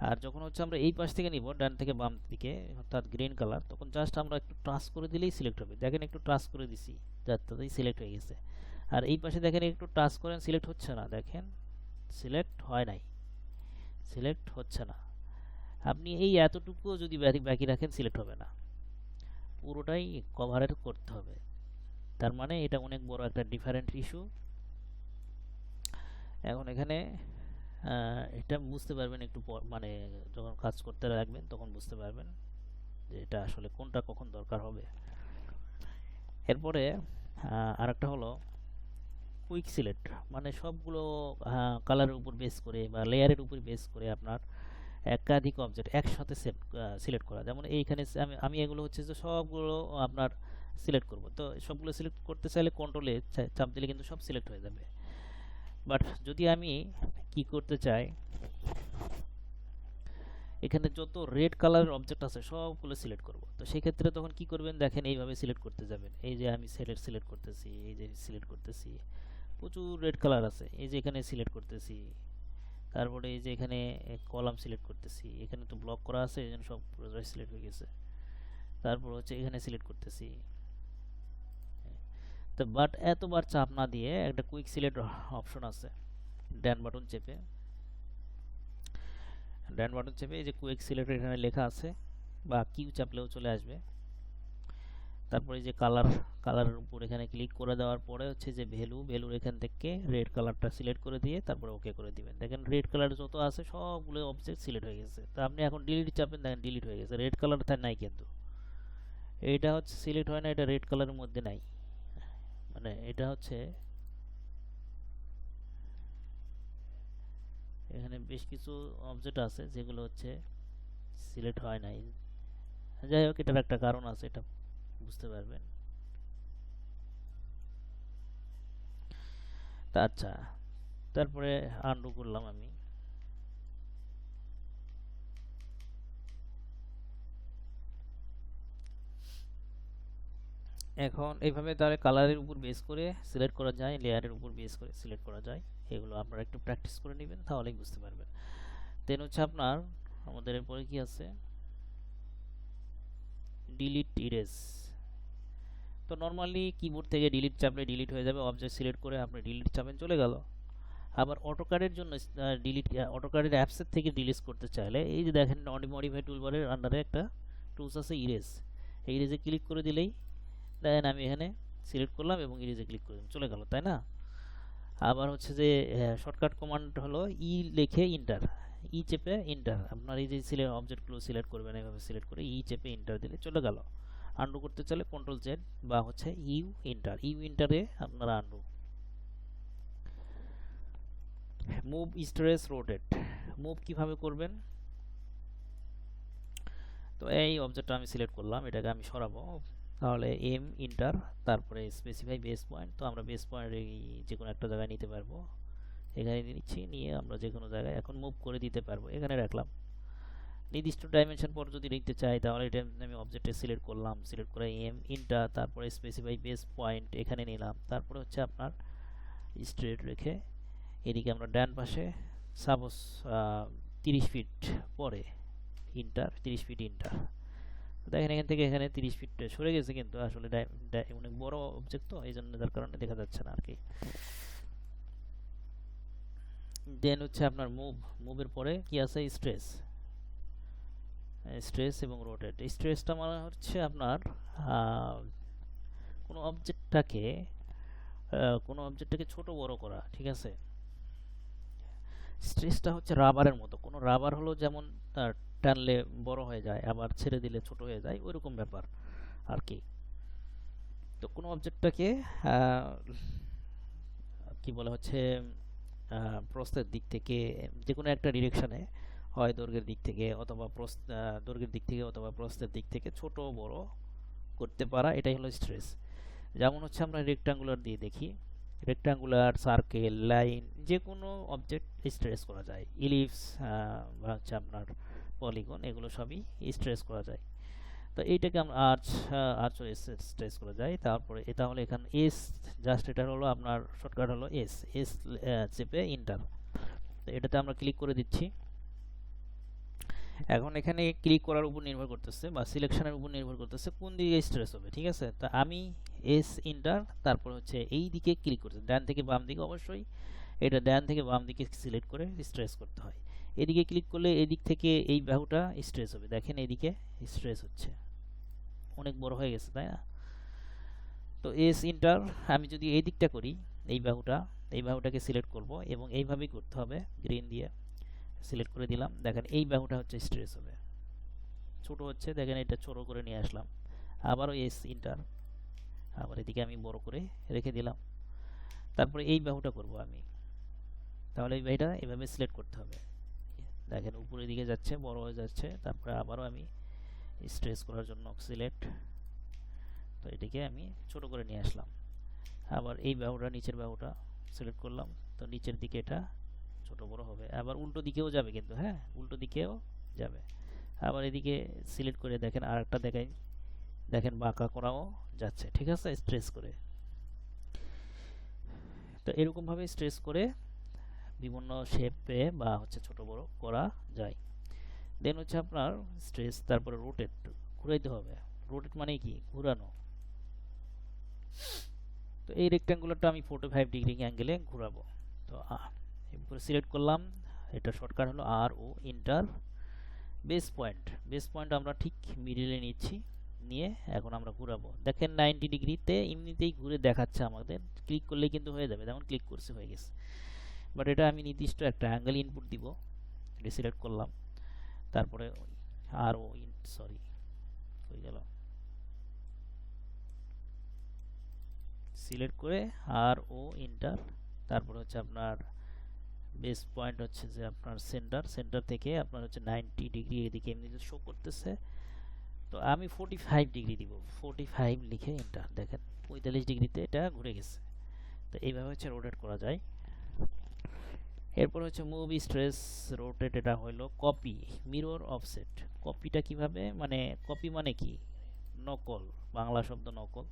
আর যখন হচ্ছে আমরা এই পাশ থেকে নিব ডান থেকে বাম দিকে, অর্থাৎ গ্রিন কালার, তখন জাস্ট আমরা একটু টাচ করে দিলেই সিলেক্ট হবে। দেখেন একটু টাচ করে দিছি, যাত্রাতেই সিলেক্ট হয়ে গেছে। আর এই পাশে দেখেন একটু টাচ করেন সিলেক্ট হচ্ছে না, দেখেন সিলেক্ট হয় নাই, সিলেক্ট হচ্ছে না। আপনি এই এতটুকুও যদি বাকি রাখেন সিলেক্ট হবে না, পুরোটাই কভারের করতে হবে। তার মানে এটা অনেক বড় একটা ডিফারেন্ট ইস্যু। এখন এখানে এটা বুঝতে পারবেন একটু মানে যখন কাজ করতে লাগবেন তখন বুঝতে পারবেন যে এটা আসলে কোনটা কখন দরকার হবে। এরপরে আরেকটা হলো কুইক সিলেক্ট, মানে সবগুলো কালারের উপর বেস করে বা লেয়ারের উপর বেস করে আপনার একাধিক অবজেক্ট একসাথে সিলেক্ট করা। যেমন এইখানে আমি এগুলো হচ্ছে যে সবগুলো আপনার সিলেক্ট করব। তো সবগুলো সিলেক্ট করতে চাইলে কন্ট্রোলে চাপ দিলে কিন্তু সব সিলেক্ট হয়ে যাবে। বাট যদি আমি কি করতে চাই, এখানে যত রেড কালারের অবজেক্ট আছে সবগুলো সিলেক্ট করব। তো সেই ক্ষেত্রে তখন কি করবেন, দেখেন এইভাবে সিলেক্ট করতে যাবেন। এই যে আমি সিলেক্ট করতেছি, এই যে সিলেক্ট করতেছি, প্রচুর রেড কালার আছে, এই যে এখানে সিলেক্ট করতেছি, তারপরে এই যে এখানে কলাম সিলেক্ট করতেছি, এখানে তো ব্লক করা আছে এই জন্য সব সিলেক্ট হয়ে গেছে। তারপর হচ্ছে এখানে সিলেক্ট করতেছি। তো বাট এতবার চাপ না দিয়ে একটা কুইক সিলেক্ট অপশন আছে, ডান বাটন চেপে, ডান বাটন চেপে এই যে কুইক সিলেক্ট এখানে লেখা আছে, বা কিউ চাপলেও চলে আসবে। তারপরে এই যে কালারের উপর এখানে ক্লিক করে দেওয়ার পরে হচ্ছে যে ভ্যালুর এখান থেকে রেড কালারটা সিলেক্ট করে দিয়ে তারপরে ওকে করে দিবেন। দেখেন রেড কালার যত আছে সবগুলো অবজেক্ট সিলেক্ট হয়ে গেছে। তো আপনি এখন ডিলিট চাপেন, দেখেন ডিলিট হয়ে গেছে, রেড কালার তার নাই, কিন্তু এইটা হচ্ছে সিলেক্ট হয় না, এটা রেড কালারের মধ্যে নাই। মানে এটা হচ্ছে এখানে বেশ কিছু অবজেক্ট আছে যেগুলো হচ্ছে সিলেক্ট হয় নাই, যাই হোক, এটার একটা কারণ আছে, এটা বুঝতে পারবেন। তা আচ্ছা, তারপরে আন্ডু করলাম আমি। এখন এইভাবে তাহলে কালারের উপর বেস করে সিলেক্ট করা যায়, লেয়ারের উপর বেস করে সিলেক্ট করা যায়। এগুলো আপনারা একটু প্র্যাকটিস করে নেবেন, তাহলেই বুঝতে পারবেন। দেন হচ্ছে আপনার আমাদের এরপরে কি আছে, ডিলিট ইরেজ। তো নর্মালি কিবোর্ড থেকে ডিলিট চাপলে ডিলিট হয়ে যাবে, অবজেক্ট সিলেক্ট করে আপনি ডিলিট চাপেন, চলে গেল। আবার অটোকারের জন্য ডিলিট, অটোকারের অ্যাপসের থেকে ডিলিট করতে চাইলে এই যে দেখেন মডিফাই টুলবারের আন্ডারে একটা টুলস আছে ইরেজ, এই ইরেজে ক্লিক করে দিলেই দেখেন আমি এখানে সিলেক্ট করলাম এবং ইরেজে ক্লিক করে দিলাম, চলে গেল, তাই না? আবার হচ্ছে যে শর্টকাট কমান্ড হলো ই লিখে ইন্টার, ই চেপে ইন্টার, আপনার এই যে সিলেক্ট অবজেক্টগুলো সিলেক্ট করবেন এভাবে সিলেক্ট করে ই চেপে ইন্টার দিলে চলে গেল। আন্ডু করতে চাইলে কন্ট্রোল জেড বা হচ্ছে ইউ ইন্টার, ইউ ইন্টারে আপনারা undo. Move stress rotate, move কিভাবে করবেন? তো এই অবজেক্টটা আমি সিলেক্ট করলাম, এটাকে আমি সরাবো, তাহলে এম ইন্টার, তারপরে স্পেসিফাই বেস পয়েন্ট। তো আমরা বেস পয়েন্ট যে কোনো একটা জায়গায় নিতে পারবো, এখানে নিচ্ছি, নিয়ে আমরা যে কোনো জায়গায় এখন মুভ করে দিতে পারবো, এখানে রাখলাম। নির্দিষ্ট ডাইমেনশন পর যদি লিখতে চাই তাহলে এটা আমি অবজেক্টে সিলেক্ট করলাম, সিলেক্ট করে এম ইন্টার, তারপরে স্পেসিফাই বেস পয়েন্ট এখানে নিলাম, তারপরে হচ্ছে আপনার স্ট্রেট রেখে এদিকে আমরা ডান পাশে সাপোজ 30 ফিট পরে ইন্টার, 30 ফিট ইন্টার। দেখেন এখান থেকে এখানে 30 ফিট সরে গেছে, কিন্তু আসলে অনেক বড় অবজেক্ট, তো এই জন্য যার কারণে দেখা যাচ্ছে না আর কি। দেন হচ্ছে আপনার মুভ, মুভের পরে কি আছে, স্ট্রেস, স্ট্রেস এবং রোটেট। স্ট্রেসটা মানে হচ্ছে আপনার কোনো অবজেক্টটাকে ছোট বড় করা, ঠিক আছে? স্ট্রেসটা হচ্ছে রাবারের মতো, কোনো রাবার হলো যেমন টানলে বড় হয়ে যায়, আবার ছেড়ে দিলে ছোট হয়ে যায়, ওইরকম ব্যাপার আর কি। তো কোনো অবজেক্টটাকে কি বলা হচ্ছে, প্রস্থের দিক থেকে যে কোনো একটা ডিরেকশনে, হয় দৈর্ঘ্যের দিক থেকে অথবা দৈর্ঘ্যের দিক থেকে অথবা প্রস্থের দিক থেকে ছোট বড় করতে পারা, এটাই হলো স্ট্রেস। যেমন হচ্ছে আমরা রেক্টাঙ্গুলার দিয়ে দেখি, রেক্টাঙ্গুলার, সার্কেল, লাইন, যে কোনো অবজেক্ট স্ট্রেস করা যায়, ইলিপস বা হচ্ছে আপনার পলিগন, এগুলো সবই স্ট্রেস করা যায়। তো এইটাকে আমরা আর্চ স্ট্রেস করা যায়। তারপরে এটা হলো এখানে এস, জাস্ট এটা হলো আপনার শর্টকাট হলো এস, এস চেপে ইন্টার। তো এটাতে আমরা ক্লিক করে দিচ্ছি। এখন এখানে ক্লিক করার উপর নির্ভর করতেছে বা সিলেকশনের উপর নির্ভর করতেছে কোন দিকে স্ট্রেস হবে, ঠিক আছে? তা আমি এস ইন্টার, তারপর হচ্ছে এই দিকে ক্লিক করতে, ডান থেকে বাম দিকে, অবশ্যই এটা ডান থেকে বাম দিকে সিলেক্ট করে স্ট্রেস করতে হয়। এদিকে ক্লিক করলে এদিক থেকে এই বাহুটা স্ট্রেস হবে, দেখেন এদিকে স্ট্রেস হচ্ছে, অনেক বড় হয়ে গেছে, তাই না? তো এস ইন্টার, আমি যদি এই দিকটা করি, এই বাহুটা, এই বাহুটাকে সিলেক্ট করব এবং এইভাবেই করতে হবে, গ্রিন দিয়ে সিলেক্ট করে দিলাম, দেখেন এই বাহুটা হচ্ছে স্ট্রেস হবে, ছোট হচ্ছে, দেখেন এটা ছোট করে নিয়ে আসলাম, আবারও এস ইন্টার, আবার এদিকে আমি বড় করে রেখে দিলাম। তারপরে এই বাহুটা করব আমি, তাহলে এই বাহুটা এভাবে সিলেক্ট করতে হবে, দেখেন উপরের দিকে যাচ্ছে, বড় হয়ে যাচ্ছে। তারপরে আবারও আমি স্ট্রেস করার জন্য সিলেক্ট, তো এটাকে আমি ছোট করে নিয়ে আসলাম। আবার এই বাহুটা, নিচের বাহুটা সিলেক্ট করলাম, তো নিচের দিকে এটা ছোট বড় হবে। আবার উল্টো দিকেও যাবে কিন্তু, হ্যাঁ, উল্টো দিকেও যাবে। আবার এদিকে সিলেক্ট করে দেখেন আরেকটা দেখাই, দেখেন বাঁকা করাও যাচ্ছে, ঠিক আছে, স্ট্রেস করে। তো এরকমভাবে স্ট্রেস করে বিভিন্ন শেপে বা হচ্ছে ছোট বড় করা যায়। দেন হচ্ছে আপনার স্ট্রেস, তারপরে রোটেট, ঘুরাইতে হবে। রোটেট মানে কি, ঘুরানো। তো এই রেক্ট্যাঙ্গুলারটা আমি 45 ডিগ্রি অ্যাঙ্গেলে ঘুরাবো। তো এরপরে সিলেক্ট করলাম, এটা শর্টকাট হলো R O enter. Base point, base point আমরা ঠিক মিডিলে নিচ্ছি, নিয়ে এখন আমরা ঘুরাবো। দেখেন 90 ডিগ্রিতে এমনিতেই ঘুরে দেখাচ্ছে আমাদের, ক্লিক করলে কিন্তু হয়ে যাবে, যেমন ক্লিক করছে হয়ে গেছে। বাট এটা আমি নির্দিষ্ট একটা অ্যাঙ্গেল ইনপুট দিব, এটা সিলেক্ট করলাম, তারপরে আর ও সরি হয়ে গেল, সিলেক্ট করে আর ও ইন্টার, তারপর হচ্ছে আপনার বেস পয়েন্ট হচ্ছে যে আপনার সেন্টার, সেন্টার থেকে আপনার হচ্ছে 90 ডিগ্রি এদিকে এমনিতে শো করতেছে, তো আমি 45 ডিগ্রি দিব, 45 লিখে এন্টার। দেখেন 45 ডিগ্রিতে এটা ঘুরে গেছে। তো এইভাবে হচ্ছে রোটেট করা যায়। এরপর হচ্ছে মুভ স্ট্রেস রোটেট, এটা হলো কপি। মিরর অফসেট, কপিটা কিভাবে, মানে কপি মানে কি, নকল, বাংলা শব্দ নকল।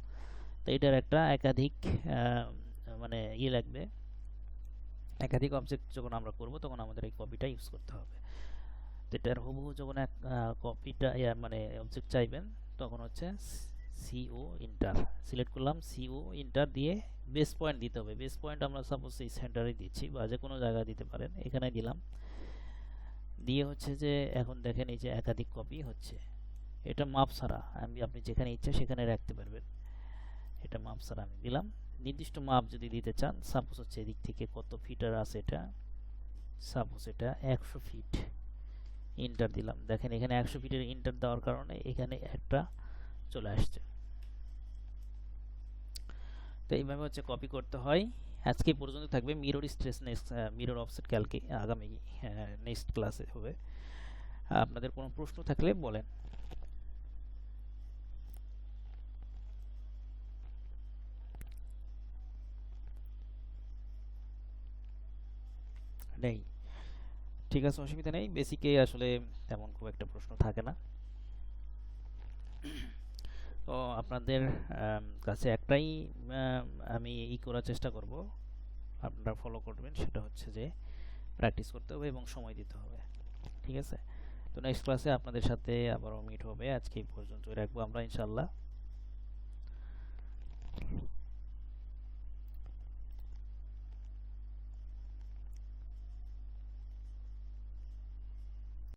তো এটার একটা একাধিক মানে লাগবে, একাধিক অবজেক্ট যখন আমরা করব তখন আমাদের এই কপিটা ইউজ করতে হবে। তো এটার হুবহু যখন এক কপিটা মানে অবজেক্ট চাইবেন তখন হচ্ছে সিও ইন্টার সিলেক্ট করলাম, সিও ইন্টার দিয়ে বেস পয়েন্ট দিতে হবে। বেস পয়েন্ট আমরা সাপোজ এই সেন্টারে দিচ্ছি বা যে কোনো জায়গায় দিতে পারেন, এখানে দিলাম। দিয়ে হচ্ছে যে এখন দেখেন এই যে একাধিক কপি হচ্ছে। এটা মাপ ছাড়া, আপনি যেখানে ইচ্ছা সেখানে রাখতে পারবেন। এটা মাপ ছাড়া আমি দিলাম। নির্দিষ্ট মাপ যদি দিতে চান, সাপোজ হচ্ছে এদিক থেকে কত ফিটার আছে, এটা সাপোজ এটা 100 ফিট, ইন্টার দিলাম। দেখেন এখানে 100 ফিটের ইন্টার দেওয়ার কারণে এখানে একটা চলে আসছে। তো এইভাবে হচ্ছে কপি করতে হয়। আজকে পর্যন্ত থাকবে। Mirror stress next, mirror offset কালকে আগামী নেক্সট ক্লাসে হবে। আপনাদের কোনো প্রশ্ন থাকলে বলেন। নেই, ঠিক আছে, অসুবিধা নেই। বেসিকে আসলে তেমন খুব একটা প্রশ্ন থাকে না। তো আপনাদের কাছে একটাই আমি করার চেষ্টা করব, আপনারা ফলো করবেন, সেটা হচ্ছে যে প্র্যাকটিস করতে হবে এবং সময় দিতে হবে। ঠিক আছে? তো নেক্সট ক্লাসে আপনাদের সাথে আবারও মিট হবে। আজকে এই পর্যন্তই রাখবো আমরা ইনশাআল্লাহ।